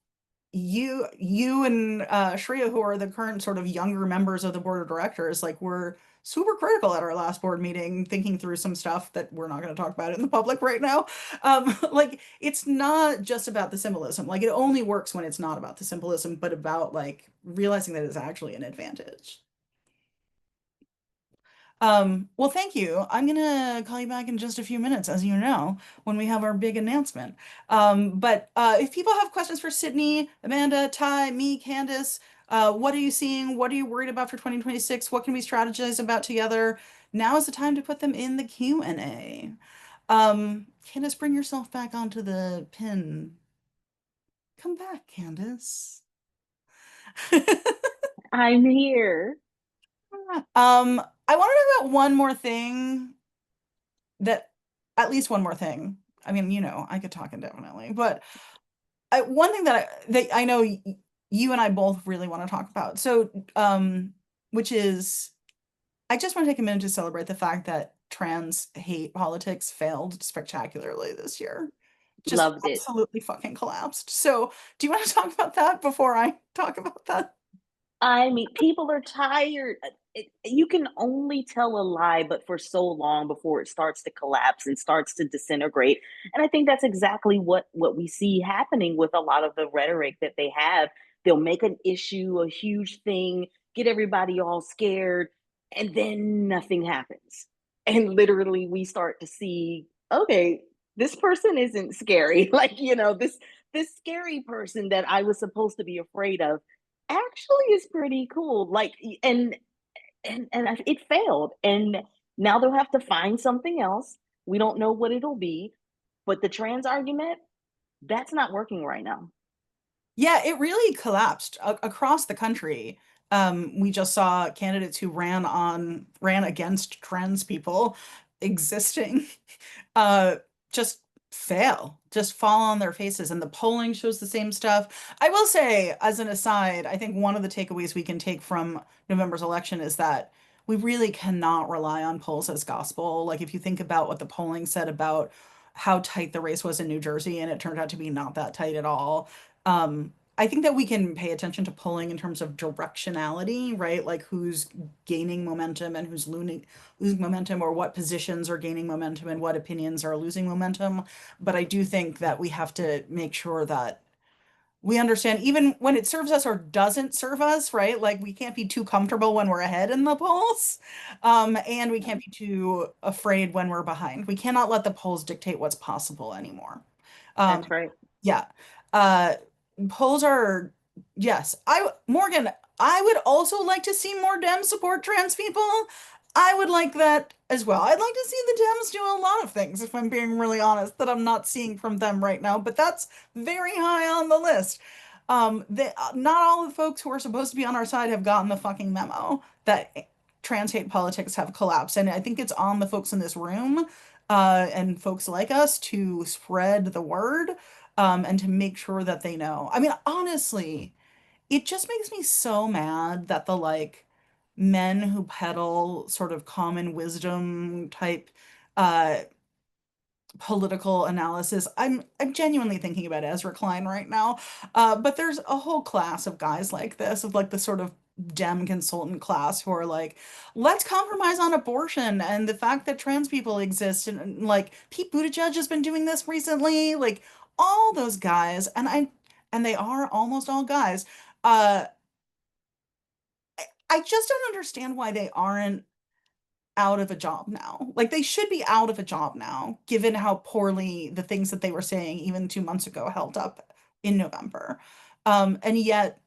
you and Shreya, who are the current sort of younger members of the board of directors, like were super critical at our last board meeting, thinking through some stuff that we're not going to talk about in the public right now. Like it's not just about the symbolism. Like it only works when it's not about the symbolism, but about like realizing that it's actually an advantage. Well, thank you. I'm gonna call you back in just a few minutes, as you know, when we have our big announcement. But if people have questions for Sydney, Amanda, Ty, me, Candace, what are you seeing? What are you worried about for 2026? What can we strategize about together? Now is the time to put them in the Q&A. Candace, bring yourself back onto the pin. Come back, Candace. I'm here. I want to talk about one more thing that at least one more thing. I mean, I could talk indefinitely, but one thing that I know you and I both really want to talk about. So, which is, I just want to take a minute to celebrate the fact that trans hate politics failed spectacularly this year. Just Loved it. absolutely fucking collapsed. So, do you want to talk about that before I talk about that? I mean, people are tired. You can only tell a lie, but for so long before it starts to collapse and starts to disintegrate. And I think that's exactly what we see happening with a lot of the rhetoric that they have. They'll make an issue, a huge thing, get everybody all scared, and then nothing happens. And literally, we start to see, okay, this person isn't scary. Like, this scary person that I was supposed to be afraid of actually is pretty cool. Like, it failed, and now they'll have to find something else. We don't know what it'll be, but the trans argument, that's not working right now. Yeah, it really collapsed across the country. We just saw candidates who ran against trans people existing, uh, just just fall on their faces, and the polling shows the same stuff. I will say, as an aside, I think one of the takeaways we can take from November's election is that we really cannot rely on polls as gospel. Like if you think about what the polling said about how tight the race was in New Jersey, and it turned out to be not that tight at all. I think that we can pay attention to polling in terms of directionality, right? Like who's gaining momentum and who's losing momentum, or what positions are gaining momentum and what opinions are losing momentum. But I do think that we have to make sure that we understand even when it serves us or doesn't serve us, right? Like we can't be too comfortable when we're ahead in the polls, and we can't be too afraid when we're behind. We cannot let the polls dictate what's possible anymore. That's Um, right. yeah. Uh, polls are, yes. Morgan, I would also like to see more Dems support trans people. I would like that as well. I'd like to see the Dems do a lot of things, if I'm being really honest, that I'm not seeing from them right now, but that's very high on the list. Not all the folks who are supposed to be on our side have gotten the fucking memo that trans hate politics have collapsed. And I think it's on the folks in this room, and folks like us to spread the word, and to make sure that they know. I mean, honestly, it just makes me so mad that the like men who peddle sort of common wisdom type uh political analysis. I'm genuinely thinking about Ezra Klein right now. But there's a whole class of guys like this, of like the sort of Dem consultant class who are like, let's compromise on abortion and the fact that trans people exist. And like Pete Buttigieg has been doing this recently, like all those guys, and they are almost all guys. Uh, I just don't understand why they aren't out of a job now. Like they should be out of a job now, given how poorly the things that they were saying even 2 months ago held up in November. And yet,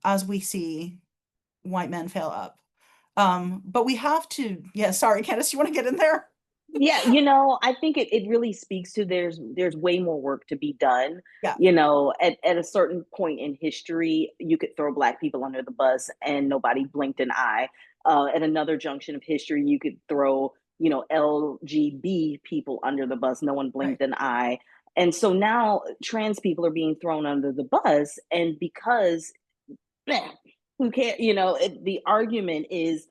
as we see, white men fail up. But we have to, yeah, sorry, Candace, you want to get in there? Yeah, I think it really speaks to there's way more work to be done. Yeah, At a certain point in history, you could throw Black people under the bus and nobody blinked an eye. At another junction of history, you could throw, LGB people under the bus, no one right. blinked an eye. And so now trans people are being thrown under the bus, and because who can't, the argument is,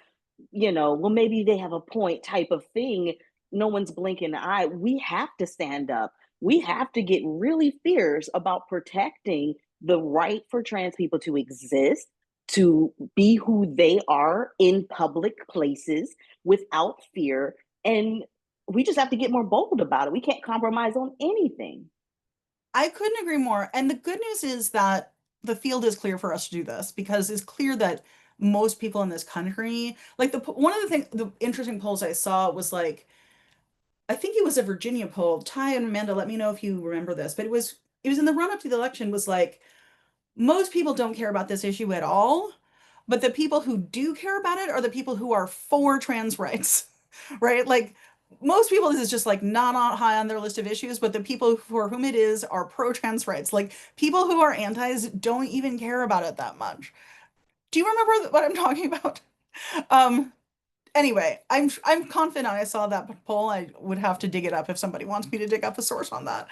well, maybe they have a point type of thing. No one's blinking an eye. We have to stand up. We have to get really fierce about protecting the right for trans people to exist, to be who they are in public places without fear. And we just have to get more bold about it. We can't compromise on anything. I couldn't agree more. And the good news is that the field is clear for us to do this, because it's clear that most people in this country, like one of the interesting polls I saw was like, I think it was a Virginia poll. Ty and Amanda, let me know if you remember this, but it was in the run up to the election, was like most people don't care about this issue at all, but the people who do care about it are the people who are for trans rights, right? Like most people, this is just like not on high on their list of issues, but the people for whom it is are pro trans rights. Like people who are antis don't even care about it that much. Do you remember what I'm talking about? Um, Anyway, I'm confident I saw that poll. I would have to dig it up if somebody wants me to dig up a source on that.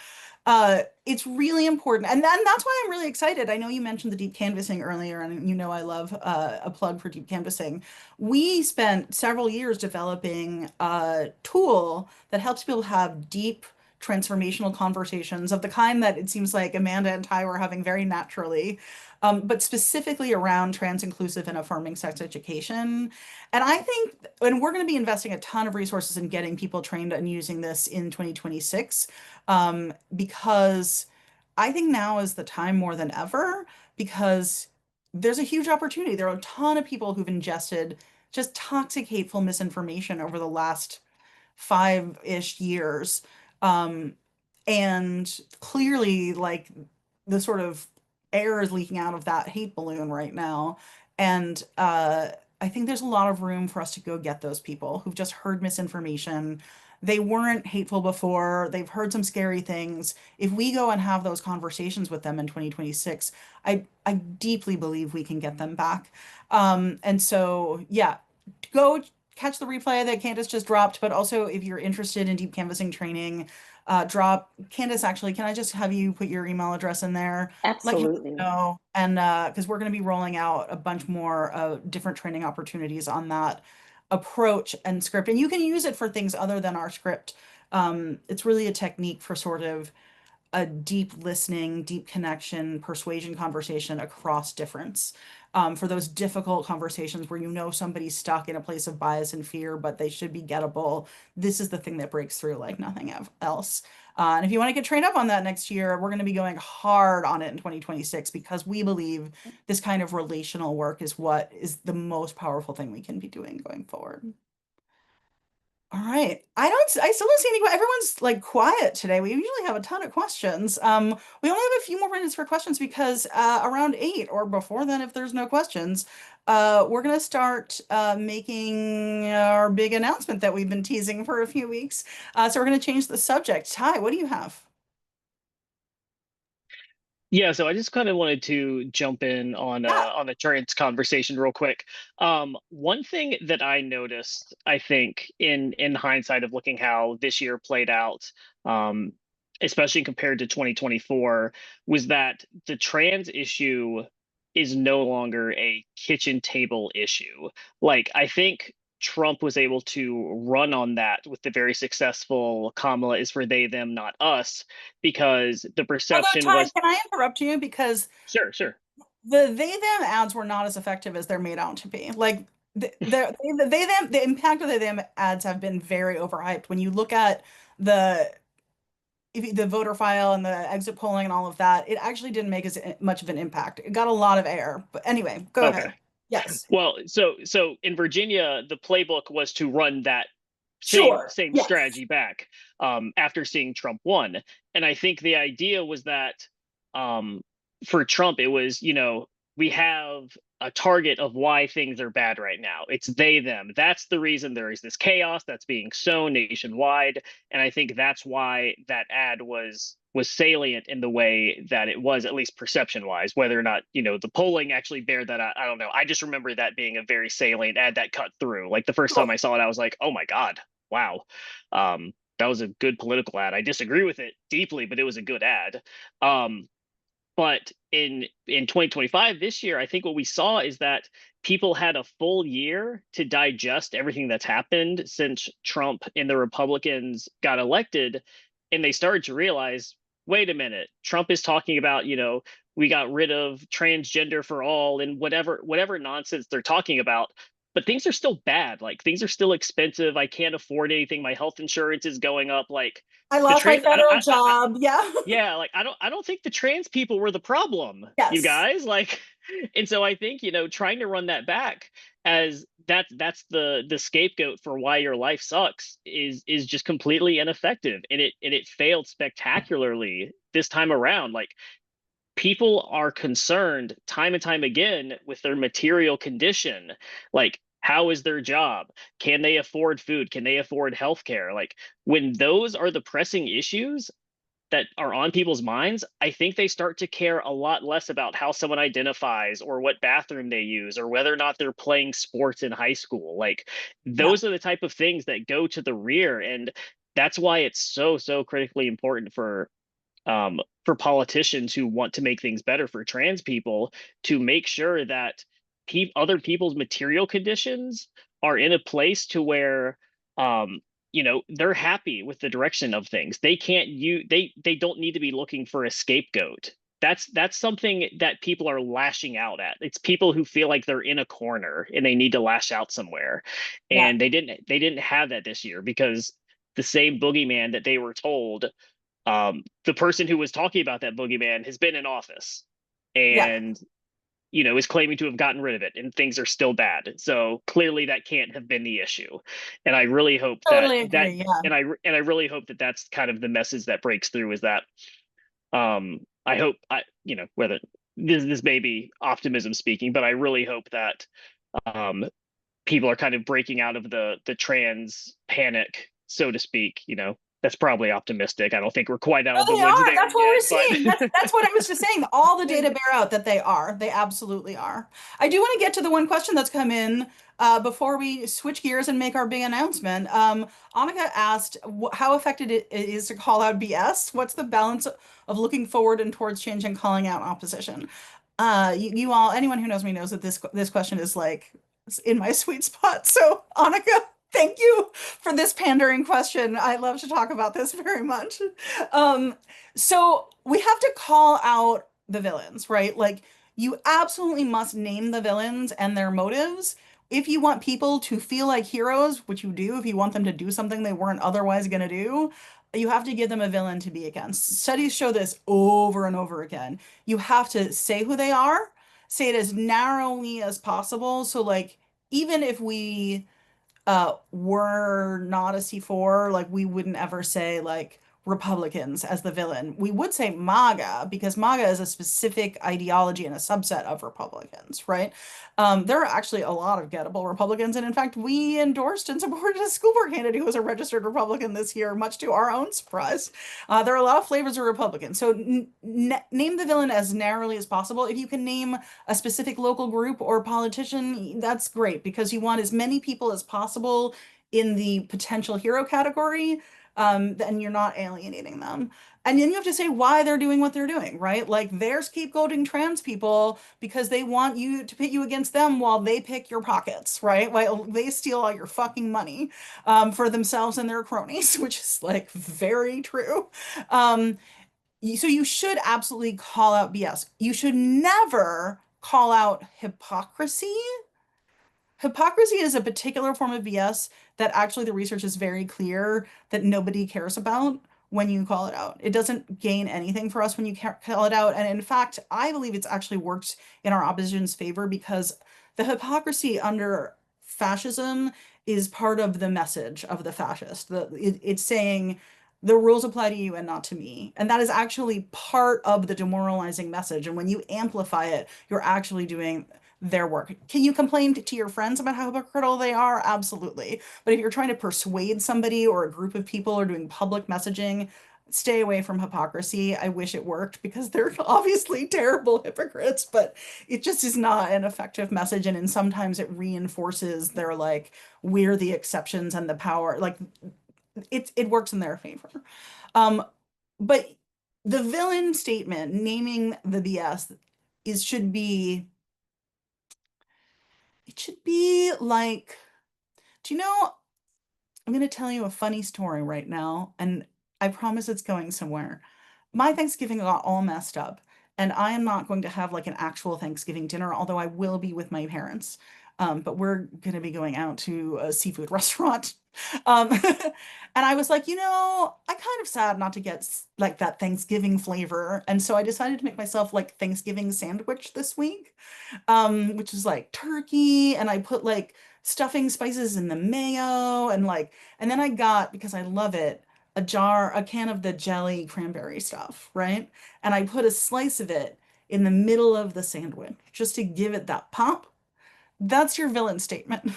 It's really important. And then that's why I'm really excited. I know you mentioned the deep canvassing earlier, and I love a plug for deep canvassing. We spent several years developing a tool that helps people have deep transformational conversations of the kind that it seems like Amanda and Ty were having very naturally, but specifically around trans inclusive and affirming sex education. And I think, and we're going to be investing a ton of resources in getting people trained and using this in 2026, because I think now is the time more than ever, because there's a huge opportunity. There are a ton of people who've ingested just toxic, hateful misinformation over the last 5-ish years. Um, and clearly, like the sort of air is leaking out of that hate balloon right now. And I think there's a lot of room for us to go get those people who've just heard misinformation. They weren't hateful before, they've heard some scary things. If we go and have those conversations with them in 2026, I deeply believe we can get them back. And so, yeah, go catch the replay that Candace just dropped, but also if you're interested in deep canvassing training, drop Candace, actually, can I just have you put your email address in there? Let Candace Absolutely. know. And because we're going to be rolling out a bunch more different training opportunities on that approach and script. And you can use it for things other than our script. It's really a technique for sort of a deep listening, deep connection, persuasion conversation across difference. For those difficult conversations where you know somebody's stuck in a place of bias and fear, but they should be gettable, this is the thing that breaks through like nothing else. And if you want to get trained up on that next year, we're going to be going hard on it in 2026 because we believe this kind of relational work is what is the most powerful thing we can be doing going forward. All right. I still don't see any, everyone's like quiet today. We usually have a ton of questions. We only have a few more minutes for questions because around 8 or before then, if there's no questions, we're gonna start making our big announcement that we've been teasing for a few weeks. So we're gonna change the subject. Ty, what do you have? Yeah, so I just kind of wanted to jump in Yeah. on the trans conversation real quick. One thing that I noticed, I think, in hindsight of looking how this year played out, um, especially compared to 2024, was that the trans issue is no longer a kitchen table issue. Like, I think Trump was able to run on that with the very successful Kamala is for they, them, not us, because the Although, perception Ty, was can I interrupt you? Because sure, sure. the they them ads were not as effective as they're made out to be. Like they them the impact of the them ads have been very overhyped. When you look at the the voter file and the exit polling and all of that, it actually didn't make as much of an impact. It got a lot of air. But anyway, go Okay. ahead. Yes. Well, so in Virginia, the playbook was to run that Sure. same Yes. strategy back after seeing Trump won. And I think the idea was that um, for Trump, it was, we have a target of why things are bad right now. It's they, them. That's the reason there is this chaos that's being sown nationwide. And I think that's why that ad was salient in the way that it was, at least perception wise. Whether or not the polling actually bear that out, I don't know. I just remember that being a very salient ad that cut through. Like the first time I saw it, I was like, oh my god, wow. That was a good political ad. I disagree with it deeply, but it was a good ad. But in 2025, this year, I think what we saw is that people had a full year to digest everything that's happened since Trump and the Republicans got elected, and they started to realize, wait a minute, Trump is talking about, we got rid of transgender for all and whatever nonsense they're talking about. But things are still bad. Like things are still expensive. I can't afford anything. My health insurance is going up. Like I the lost my trans, federal job. Yeah. yeah, like I don't think the trans people were the problem, you Yes. guys. Like, and so I think, trying to run that back as that's the scapegoat for why your life sucks is just completely ineffective. And it failed spectacularly this time around. Like people are concerned time and time again with their material condition. Like, how is their job? Can they afford food? Can they afford healthcare? Like when those are the pressing issues that are on people's minds, I think they start to care a lot less about how someone identifies or what bathroom they use or whether or not they're playing sports in high school. Like Yeah. those are the type of things that go to the rear. And that's why it's so critically important for politicians who want to make things better for trans people to make sure that other people's material conditions are in a place to where they're happy with the direction of things. They can't they don't need to be looking for a scapegoat. That's something that people are lashing out at. It's people who feel like they're in a corner and they need to lash out somewhere. Yeah. And they didn't have that this year because the same boogeyman that they were told, the person who was talking about that boogeyman has been in office Yeah. and is claiming to have gotten rid of it, and things are still bad. So clearly that can't have been the issue. And I really hope that Totally agree. Yeah. and I really hope that that's kind of the message that breaks through, is that I hope whether this may be optimism speaking, but I really hope that um people are kind of breaking out of the trans panic, so to speak. That's probably optimistic. I don't think we're quite out No, of the they woods are. there That's what yet, we're seeing. That's what I was just saying. All the data but bear out that they are. They absolutely are. I do want to get to the one question that's come in before we switch gears and make our big announcement. Annika asked how effective it is to call out BS. What's the balance of looking forward and towards change and calling out opposition? You all, anyone who knows me knows that this question is like in my sweet spot. So, Annika. Thank you for this pandering question. I love to talk about this very much. Um, so we have to call out the villains, right? Like, you absolutely must name the villains and their motives. If you want people to feel like heroes, which you do, if you want them to do something they weren't otherwise going to do, you have to give them a villain to be against. Studies show this over and over again. You have to say who they are, say it as narrowly as possible. So, like, even if we were not a C4, like we wouldn't ever say like Republicans as the villain. We would say MAGA because MAGA is a specific ideology and a subset of Republicans, right? There are actually a lot of gettable Republicans, and in fact, we endorsed and supported a school board candidate who was a registered Republican this year, much to our own surprise. There are a lot of flavors of Republican. So name the villain as narrowly as possible. If you can name a specific local group or politician, that's great because you want as many people as possible in the potential hero category, then you're not alienating them. And then you have to say why they're doing what they're doing, right? Like they're scapegoating trans people because they want you to pit you against them while they pick your pockets, right? While they steal all your fucking money for themselves and their cronies, which is like very true. Um, so you should absolutely call out BS. You should never call out hypocrisy. Hypocrisy is a particular form of BS that actually the research is very clear that nobody cares about when you call it out. It doesn't gain anything for us when you call it out. And in fact, I believe it's actually worked in our opposition's favor because the hypocrisy under fascism is part of the message of the fascist. It's saying the rules apply to you and not to me. And that is actually part of the demoralizing message. And when you amplify it, you're actually doing their work. Can you complain to your friends about how hypocritical they are? Absolutely. But if you're trying to persuade somebody or a group of people or doing public messaging, stay away from hypocrisy. I wish it worked because they're obviously terrible hypocrites, but it just is not an effective message. And sometimes it reinforces their like, we're the exceptions and the power. Like it works in their favor. Um, but the villain statement, naming the BS, should be it should be like, do you know, I'm going to tell you a funny story right now, and I promise it's going somewhere. My Thanksgiving got all messed up, and I am not going to have like an actual Thanksgiving dinner, although I will be with my parents. But we're going to be going out to a seafood restaurant. And I was like, I kind of sad not to get like that Thanksgiving flavor. And so I decided to make myself like Thanksgiving sandwich this week, which is like turkey, and I put like stuffing spices in the mayo and then I got, because I love it, a can of the jelly cranberry stuff, right? And I put a slice of it in the middle of the sandwich just to give it that pop. That's your villain statement.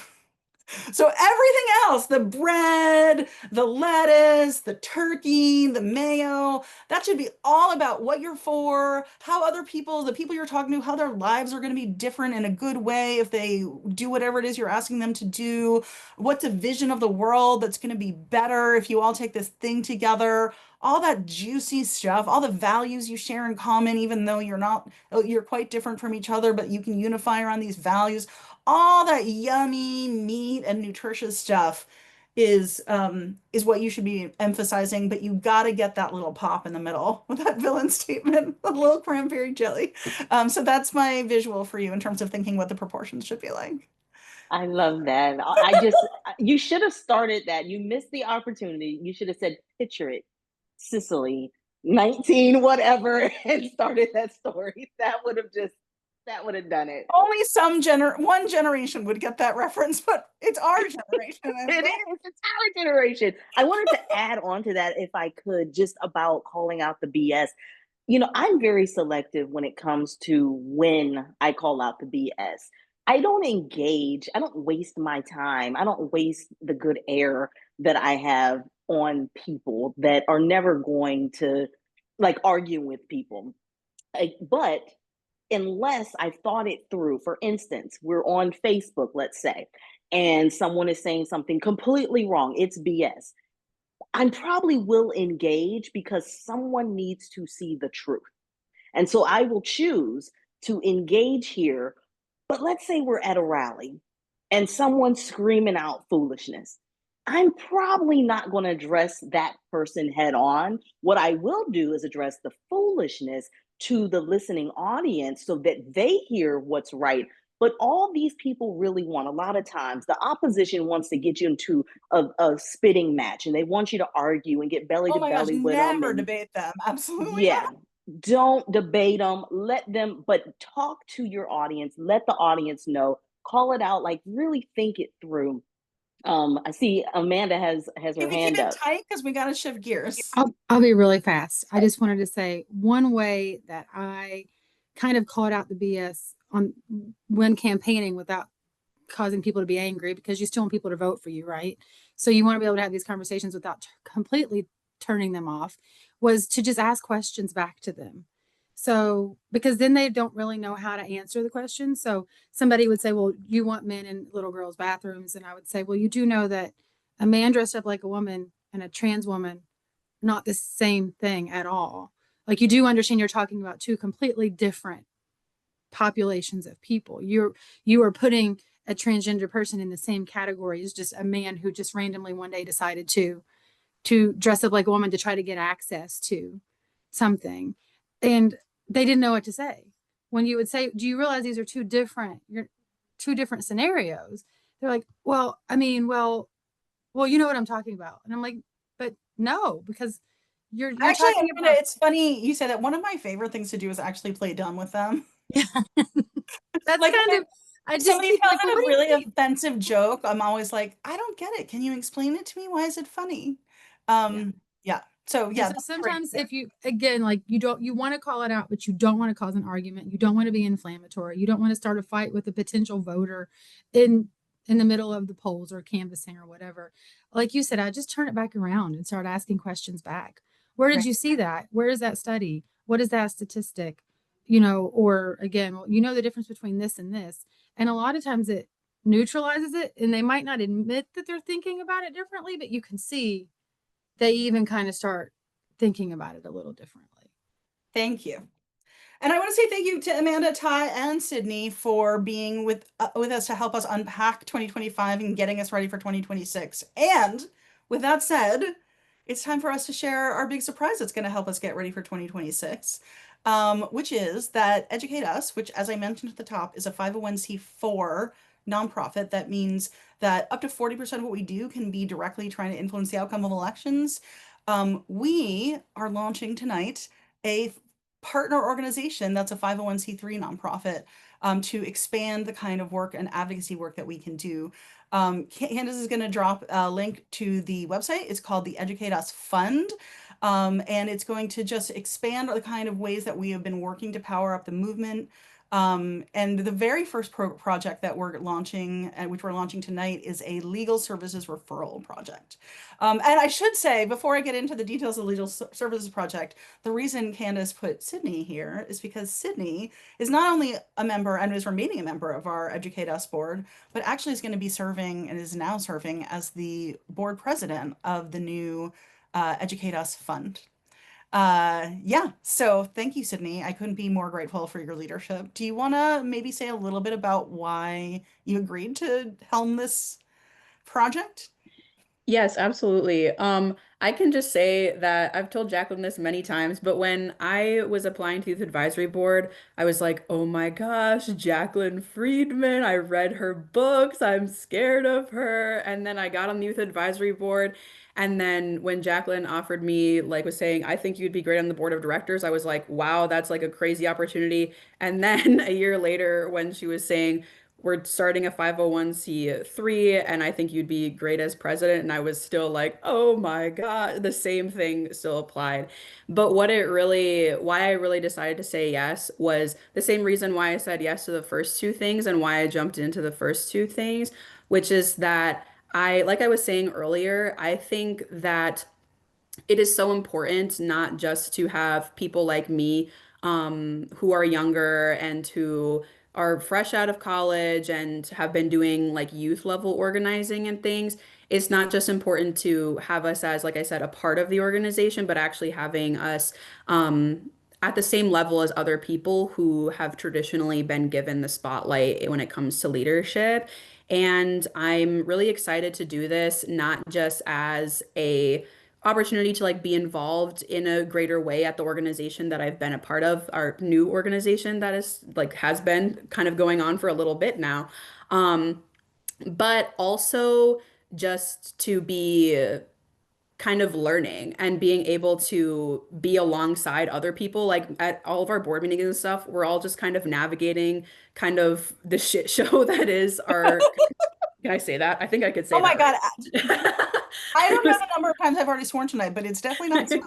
So everything else, the bread, the lettuce, the turkey, the mayo, that should be all about what you're for, how other people, the people you're talking to, how their lives are going to be different in a good way if they do whatever it is you're asking them to do. What's a vision of the world that's going to be better if you all take this thing together? All that juicy stuff, all the values you share in common, even though you're quite different from each other, but you can unify around these values. All that yummy meat and nutritious stuff is what you should be emphasizing, but you got to get that little pop in the middle with that villain statement, a little cranberry jelly. So that's my visual for you in terms of thinking what the proportions should be like. I love that. You should have started that. You missed the opportunity. You should have said, picture it, Sicily, 19, whatever, and started that story. That would have done it. Only one generation would get that reference, but it's our generation. It's our generation. I wanted to add on to that, if I could, just about calling out the BS. I'm very selective when it comes to when I call out the BS. I don't engage, I don't waste my time, I don't waste the good air that I have on people that are never going to like argue with people. But unless I thought it through, for instance, we're on Facebook, let's say, and someone is saying something completely wrong, it's BS. I probably will engage because someone needs to see the truth. And so I will choose to engage here. But let's say we're at a rally and someone's screaming out foolishness, I'm probably not going to address that person head on. What I will do is address the foolishness to the listening audience so that they hear what's right. But all these people really want, a lot of times, the opposition wants to get you into a spitting match, and they want you to argue and get belly Oh to my gosh, belly with them. never And debate them. Absolutely not. yeah, don't debate them. Let them, but talk to your audience. Let the audience know. Call it out. Like really think it through. I see Amanda has her Can we keep hand it up. tight because we got to shift gears? I'll be really fast. I just wanted to say one way that I kind of called out the BS on when campaigning without causing people to be angry, because you still want people to vote for you, right? So you want to be able to have these conversations without completely turning them off, was to just ask questions back to them. So, because then they don't really know how to answer the question. So somebody would say, well, you want men in little girls' bathrooms. And I would say, well, you do know that a man dressed up like a woman and a trans woman, not the same thing at all. Like, you do understand you're talking about two completely different populations of people. You are putting a transgender person in the same category as just a man who just randomly one day decided to dress up like a woman to try to get access to something. And they didn't know what to say. When you would say, do you realize these are two different scenarios? They're like, well, I mean, well, you know what I'm talking about. And I'm like, but no, because you're Actually, talking Amanda, about. it's funny you say that. One of my favorite things to do is actually play dumb with them. Yeah. That's Like kind of, I if just somebody keep tells like, well, it what a do you really mean? offensive joke, I'm always like, I don't get it. Can you explain it to me? Why is it funny? Yeah. Yeah. So And yeah, so that's great. sometimes if you, again, like you want to call it out, but you don't want to cause an argument. You don't want to be inflammatory. You don't want to start a fight with a potential voter in in the middle of the polls or canvassing or whatever. Like you said, I just turn it back around and start asking questions back. Where did Right. you see that? Where is that study? What is that statistic? You know, or again, well, you know the difference between this and this. And a lot of times it neutralizes it, and they might not admit that they're thinking about it differently, but you can see they even kind of start thinking about it a little differently. Thank you. And I want to say thank you to Amanda, Ty, and Sydney for being with us to help us unpack 2025 and getting us ready for 2026. And with that said, it's time for us to share our big surprise that's going to help us get ready for 2026, which is that Educate Us, which, as I mentioned at the top, is a 501c4 nonprofit. That means that up to 40% of what we do can be directly trying to influence the outcome of elections. We are launching tonight a partner organization that's a 501c3 nonprofit, to expand the kind of work and advocacy work that we can do. Candace is going to drop a link to the website. It's called the Educate Us Fund. And it's going to just expand the kind of ways that we have been working to power up the movement. And the very first project that we're launching, which we're launching tonight, is a legal services referral project. And I should say, before I get into the details of the legal services project, the reason Candace put Sydney here is because Sydney is not only a member and is remaining a member of our Educate Us board, but actually is going to be serving and is now serving as the board president of the new Educate Us Fund. Yeah, so thank you, Sydney. I couldn't be more grateful for your leadership. Do you want to maybe say a little bit about why you agreed to helm this project? Yes, absolutely. I can just say that I've told Jacqueline this many times, but when I was applying to Youth Advisory Board, I was like, oh my gosh, Jacqueline Friedman. I read her books. I'm scared of her. And then I got on the Youth Advisory Board. And then when Jacqueline offered me, like, was saying, I think you'd be great on the board of directors, I was like, wow, that's like a crazy opportunity. And then a year later, when she was saying, we're starting a 501c3 and I think you'd be great as president. And I was still like, oh my God, the same thing still applied. But why I really decided to say yes was the same reason why I said yes to the first two things and why I jumped into the first two things, which is that like I was saying earlier, I think that it is so important not just to have people like me who are younger and who are fresh out of college and have been doing like youth level organizing and things. It's not just important to have us as, like I said, a part of the organization, but actually having us at the same level as other people who have traditionally been given the spotlight when it comes to leadership. And I'm really excited to do this, not just as a opportunity to like be involved in a greater way at the organization that I've been a part of, our new organization that is like has been kind of going on for a little bit now. Um, but also just to be kind of learning and being able to be alongside other people. Like at all of our board meetings and stuff, we're all just kind of navigating kind of the shit show that is our, can I say that? I think I could Oh say my that, God. right? I don't know the number of times I've already sworn tonight, but it's definitely not zero.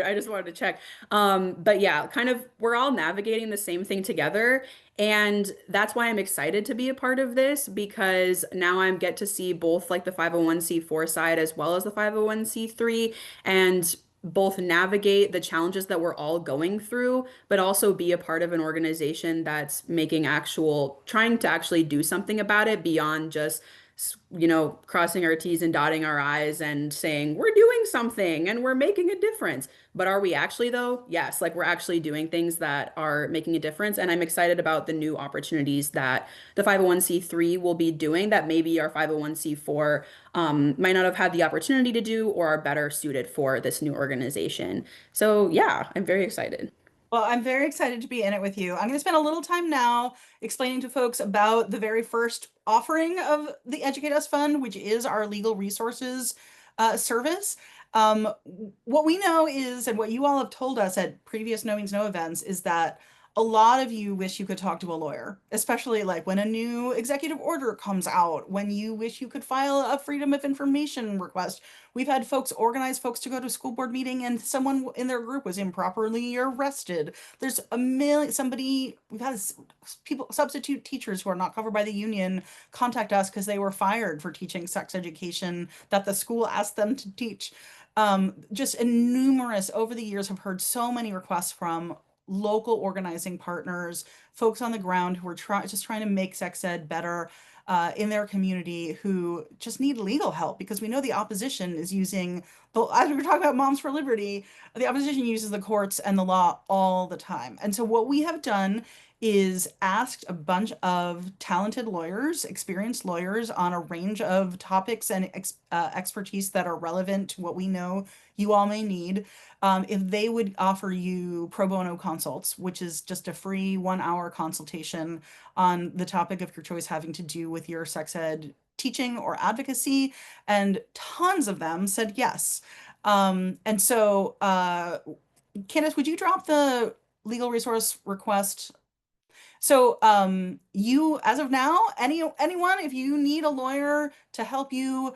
I just wanted to check. But yeah, kind of we're all navigating the same thing together. And that's why I'm excited to be a part of this because now I get to see both like the 501(c)(4) side as well as the 501(c)(3) and both navigate the challenges that we're all going through, but also be a part of an organization that's making actual, trying to actually do something about it beyond just crossing our T's and dotting our I's and saying we're doing something and we're making a difference. But are we actually though? Yes, like we're actually doing things that are making a difference. And I'm excited about the new opportunities that the 501(c)(3) will be doing that maybe our 501(c)(4) might not have had the opportunity to do or are better suited for this new organization. So yeah, I'm very excited. Well, I'm very excited to be in it with you. I'm going to spend a little time now explaining to folks about the very first offering of the Educate Us Fund, which is our legal resources service. Um, what we know is, and what you all have told us at previous No Means No events, is that a lot of you wish you could talk to a lawyer, especially like when a new executive order comes out, when you wish you could file a Freedom of Information request. We've had folks organize folks to go to a school board meeting and someone in their group was improperly arrested. There's a million, we've had people, substitute teachers who are not covered by the union contact us because they were fired for teaching sex education that the school asked them to teach. Just numerous over the years have heard so many requests from local organizing partners, folks on the ground who are just trying to make sex ed better in their community who just need legal help because we know the opposition is using as we were talking about Moms for Liberty, the opposition uses the courts and the law all the time. And so what we have done is asked a bunch of talented lawyers, experienced lawyers on a range of topics and expertise that are relevant to what we know you all may need, if they would offer you pro bono consults, which is just a free 1 hour consultation on the topic of your choice having to do with your sex ed teaching or advocacy. And tons of them said yes. And so, Candace, would you drop the legal resource request? So, you, as of now, anyone, if you need a lawyer to help you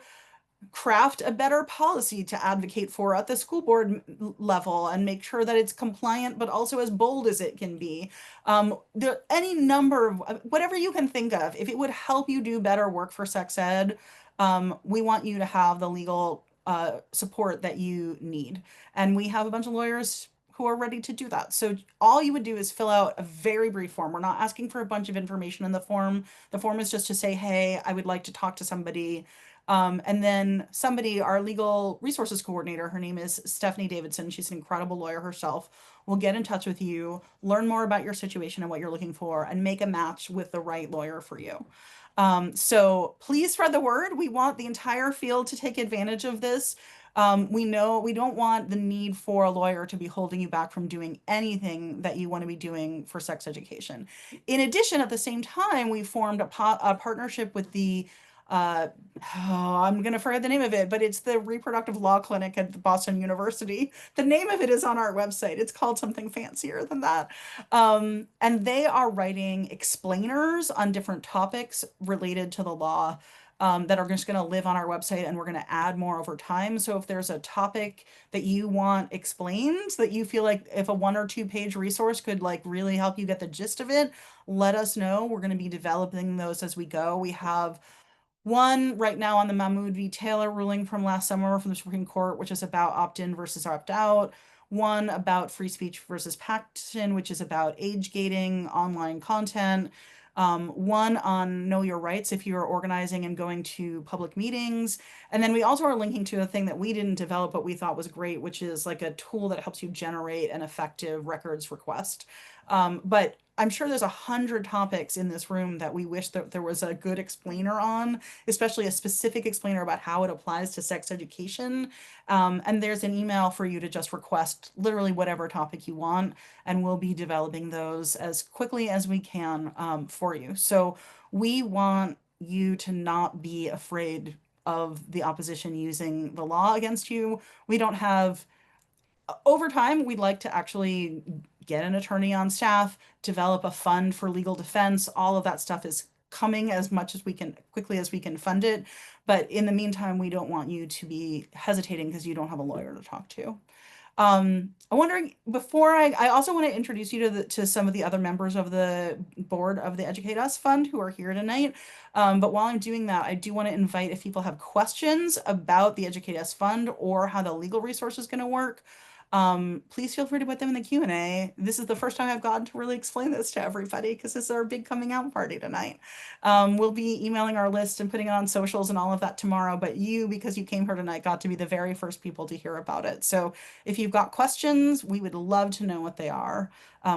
craft a better policy to advocate for at the school board level and make sure that it's compliant, but also as bold as it can be. Any number of whatever you can think of, if it would help you do better work for sex ed, we want you to have the legal support that you need. And we have a bunch of lawyers who are ready to do that. So all you would do is fill out a very brief form. We're not asking for a bunch of information in the form. The form is just to say, hey, I would like to talk to somebody. And then somebody, our legal resources coordinator, her name is Stephanie Davidson. She's an incredible lawyer herself. Will get in touch with you, learn more about your situation and what you're looking for, and make a match with the right lawyer for you. So please spread the word. We want the entire field to take advantage of this. We know we don't want the need for a lawyer to be holding you back from doing anything that you want to be doing for sex education. In addition, at the same time, we formed a partnership with the uh, oh, I'm gonna forget the name of it, but it's the reproductive law clinic at Boston University. The name of it is on our website. It's called something fancier than that. And they are writing explainers on different topics related to the law. That are just going to live on our website and we're going to add more over time. So if there's a topic that you want explained, that you feel like if a 1 or 2 page resource could like really help you get the gist of it, let us know. We're going to be developing those as we go. We have one right now on the Mahmoud v. Taylor ruling from last summer from the Supreme Court, which is about opt-in versus opt-out. One about free speech versus Paxton, which is about age gating online content. One on know your rights if you're organizing and going to public meetings. And then we also are linking to a thing that we didn't develop, but we thought was great, which is like a tool that helps you generate an effective records request. But I'm sure there's 100 topics in this room that we wish that there was a good explainer on, especially a specific explainer about how it applies to sex education. And there's an email for you to just request literally whatever topic you want, and we'll be developing those as quickly as we can for you. So we want you to not be afraid of the opposition using the law against you. We don't have over time, we'd like to actually get an attorney on staff, develop a fund for legal defense. All of that stuff is coming as much as we can, quickly as we can fund it. But in the meantime, we don't want you to be hesitating because you don't have a lawyer to talk to. I'm wondering, before I also want to introduce you to some of the other members of the board of the Educate Us Fund who are here tonight. But while I'm doing that, I do want to invite, if people have questions about the Educate Us Fund or how the legal resource is going to work, please feel free to put them in the Q&A. This is the first time I've gotten to really explain this to everybody because this is our big coming out party tonight. We'll be emailing our list and putting it on socials and all of that tomorrow, but you, because you came here tonight, got to be the very first people to hear about it. So if you've got questions, we would love to know what they are.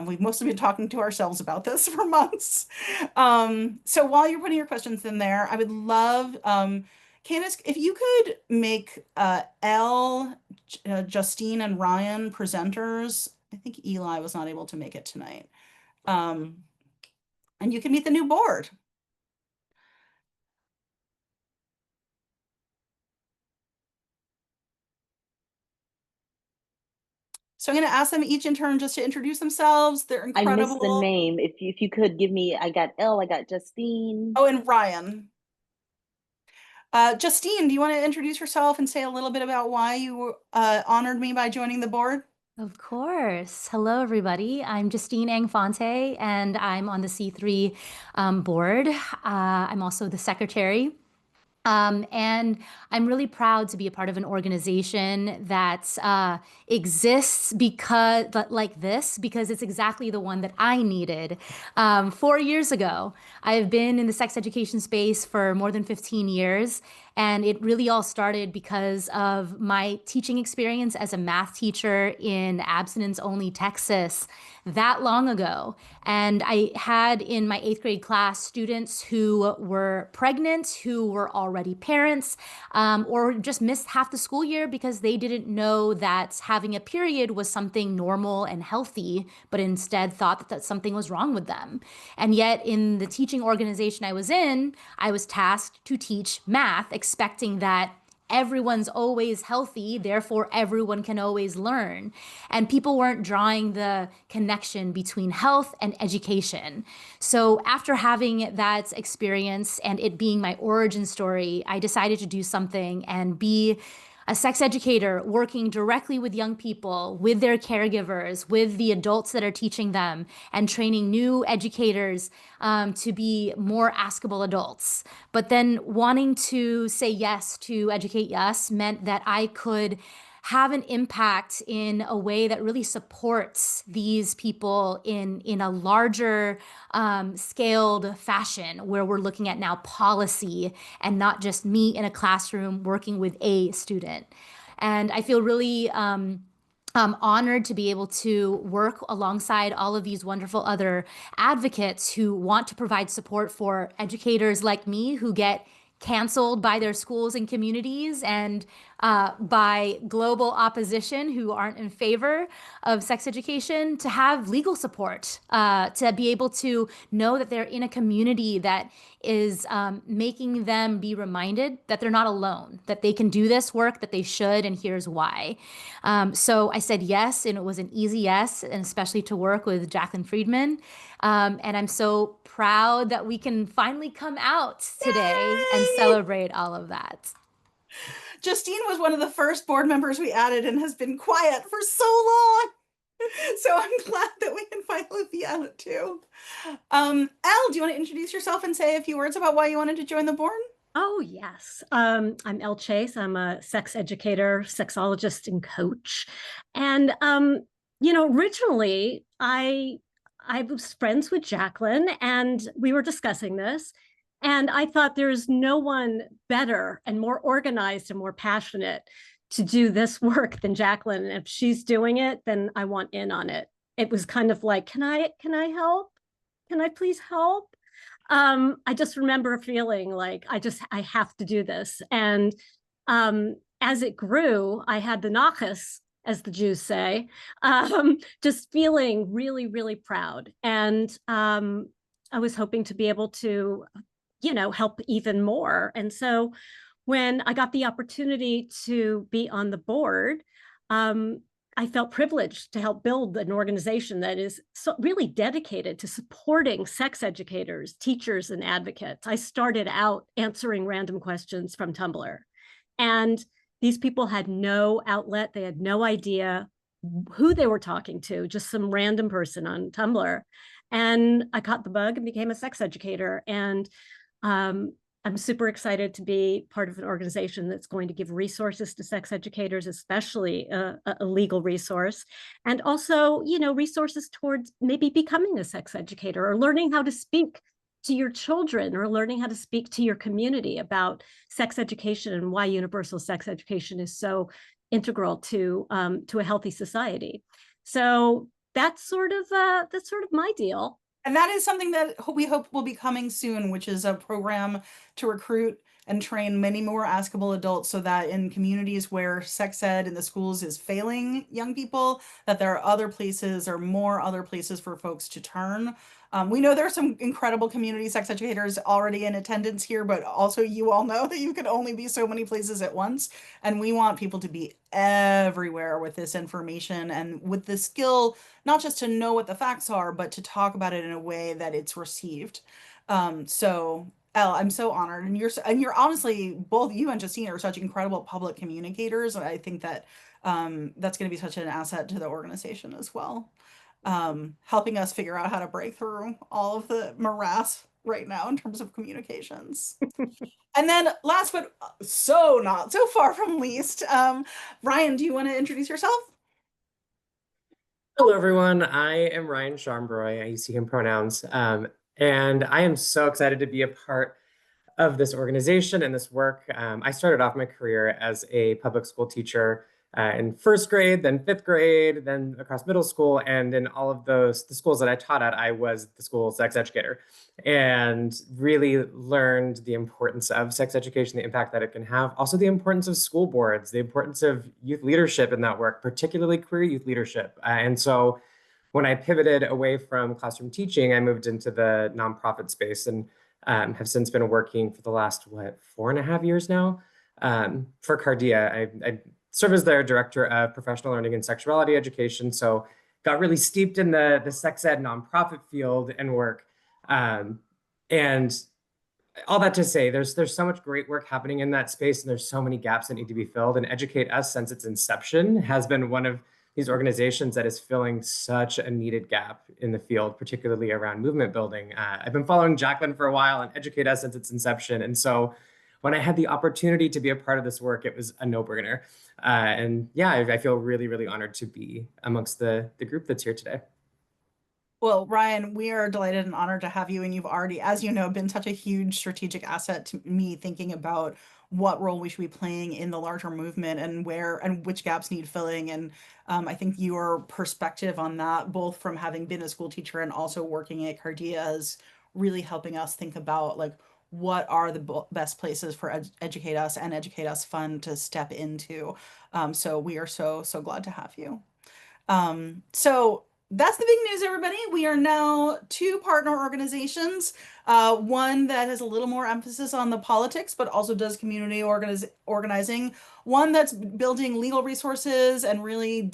We've mostly been talking to ourselves about this for months. So while you're putting your questions in there, I would love, Candace, if you could make Elle, Justine, and Ryan presenters. I think Eli was not able to make it tonight. And you can meet the new board. So I'm going to ask them each in turn just to introduce themselves. They're I missed the incredible. name. If you could give me, I got Elle, I got Justine. Oh, and Ryan. Justine, do you want to introduce yourself and say a little bit about why you honored me by joining the board? Of course. Hello, everybody. I'm Justine Angfonte, and I'm on the C3 board. I'm also the secretary. And I'm really proud to be a part of an organization that exists because, like this, because it's exactly the one that I needed 4 years ago. I've been in the sex education space for more than 15 years, and it really all started because of my teaching experience as a math teacher in abstinence-only Texas that long ago. And I had in my 8th grade class students who were pregnant, who were already parents, or just missed half the school year because they didn't know that having a period was something normal and healthy, but instead thought that something was wrong with them. And yet in the teaching organization I was in, I was tasked to teach math, expecting that everyone's always healthy, therefore everyone can always learn. And people weren't drawing the connection between health and education. So after having that experience and it being my origin story, I decided to do something and be a sex educator working directly with young people, with their caregivers, with the adults that are teaching them, and training new educators to be more askable adults. But then wanting to say yes to EducateUS meant that I could have an impact in a way that really supports these people in a larger scaled fashion, where we're looking at now policy and not just me in a classroom working with a student. And I feel really honored to be able to work alongside all of these wonderful other advocates who want to provide support for educators like me who get canceled by their schools and communities and by global opposition who aren't in favor of sex education, to have legal support, to be able to know that they're in a community that is making them be reminded that they're not alone, that they can do this work, that they should, and here's why. So I said yes, and it was an easy yes, and especially to work with Jacqueline Friedman. And I'm so proud that we can finally come out today and celebrate all of that. Justine was one of the first board members we added and has been quiet for so long. So I'm glad that we can finally be out too. Elle, do you want to introduce yourself and say a few words about why you wanted to join the board? Oh, yes. I'm Elle Chase. I'm a sex educator, sexologist, and coach. And, originally I was friends with Jacqueline and we were discussing this. And I thought there's no one better and more organized and more passionate to do this work than Jacqueline. And if she's doing it, then I want in on it. it was kind of like, can I help? Can I please help? I just remember feeling like I have to do this. And as it grew, I had the nachas, as the Jews say, just feeling really, really proud. And I was hoping to be able to, help even more. And so when I got the opportunity to be on the board, I felt privileged to help build an organization that is really dedicated to supporting sex educators, teachers, and advocates. I started out answering random questions from Tumblr, and these people had no outlet. They had no idea who they were talking to, just some random person on Tumblr. And I caught the bug and became a sex educator. And I'm super excited to be part of an organization that's going to give resources to sex educators, especially a legal resource, and also, resources towards maybe becoming a sex educator or learning how to speak to your children or learning how to speak to your community about sex education and why universal sex education is so integral to a healthy society. So that's sort of my deal. And that is something that we hope will be coming soon, which is a program to recruit and train many more askable adults so that in communities where sex ed in the schools is failing young people, that there are other places or more other places for folks to turn. We know there are some incredible community sex educators already in attendance here, but also you all know that you can only be so many places at once. And we want people to be everywhere with this information and with the skill, not just to know what the facts are, but to talk about it in a way that it's received. So Elle, I'm so honored, and you're honestly, both you and Justine are such incredible public communicators. I think that that's going to be such an asset to the organization as well, helping us figure out how to break through all of the morass right now in terms of communications. And then last but so not so far from least, Ryan, do you want to introduce yourself? Hello, everyone. I am Ryan Schambroy. I use he, him pronouns. And I am so excited to be a part of this organization and this work. I started off my career as a public school teacher in first grade, then fifth grade, then across middle school. And in all of the schools that I taught at, I was the school sex educator and really learned the importance of sex education, the impact that it can have. Also, the importance of school boards, the importance of youth leadership in that work, particularly queer youth leadership. And so when I pivoted away from classroom teaching, I moved into the nonprofit space and have since been working for the last, 4.5 years now for Cardia. I serve as their director of professional learning and sexuality education. So got really steeped in the sex ed nonprofit field and work. And all that to say, there's so much great work happening in that space, and there's so many gaps that need to be filled. And EducateUS, since its inception, has been one of these organizations that is filling such a needed gap in the field, particularly around movement building. I've been following Jacqueline for a while and EducateUS since its inception. And so when I had the opportunity to be a part of this work, it was a no-brainer. And yeah, I feel really, really honored to be amongst the group that's here today. Well, Ryan, we are delighted and honored to have you. And you've already, as you know, been such a huge strategic asset to me thinking about what role we should be playing in the larger movement and where and which gaps need filling. And I think your perspective on that, both from having been a school teacher and also working at Cardia, is really helping us think about like what are the best places for EducateUS and EducateUS Fund to step into. So we are so glad to have you. So that's the big news, everybody. We are now two partner organizations, one that has a little more emphasis on the politics, but also does community organizing, one that's building legal resources and really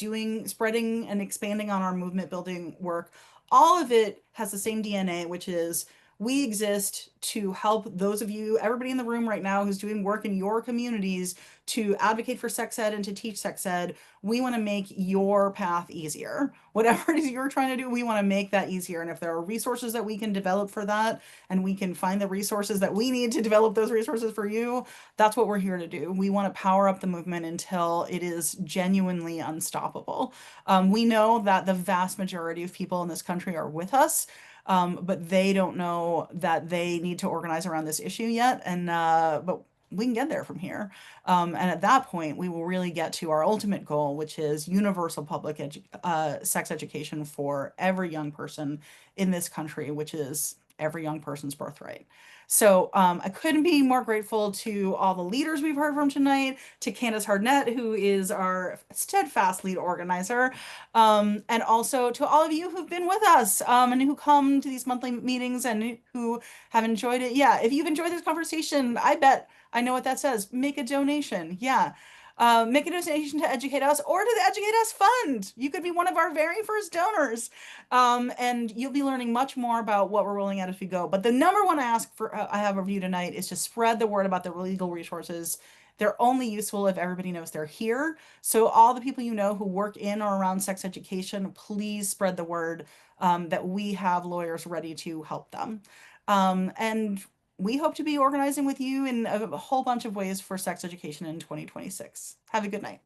spreading and expanding on our movement building work. All of it has the same DNA, which is we exist to help those of you, everybody in the room right now who's doing work in your communities to advocate for sex ed and to teach sex ed. We want to make your path easier. Whatever it is you're trying to do, we want to make that easier. And if there are resources that we can develop for that, and we can find the resources that we need to develop those resources for you, that's what we're here to do. We want to power up the movement until it is genuinely unstoppable. We know that the vast majority of people in this country are with us. But they don't know that they need to organize around this issue yet. And but we can get there from here. And at that point, we will really get to our ultimate goal, which is universal public sex education for every young person in this country, which is every young person's birthright. So I couldn't be more grateful to all the leaders we've heard from tonight, to Candace Hardnett, who is our steadfast lead organizer, and also to all of you who've been with us and who come to these monthly meetings and who have enjoyed it. Yeah, if you've enjoyed this conversation, I bet I know what that says. Make a donation. Yeah. Make a donation to Educate Us or to the Educate Us Fund. You could be one of our very first donors. And you'll be learning much more about what we're rolling out as we go. But the number one ask for I have of you tonight is to spread the word about the legal resources. They're only useful if everybody knows they're here. So all the people you know who work in or around sex education, please spread the word that we have lawyers ready to help them. And we hope to be organizing with you in a whole bunch of ways for sex education in 2026. Have a good night.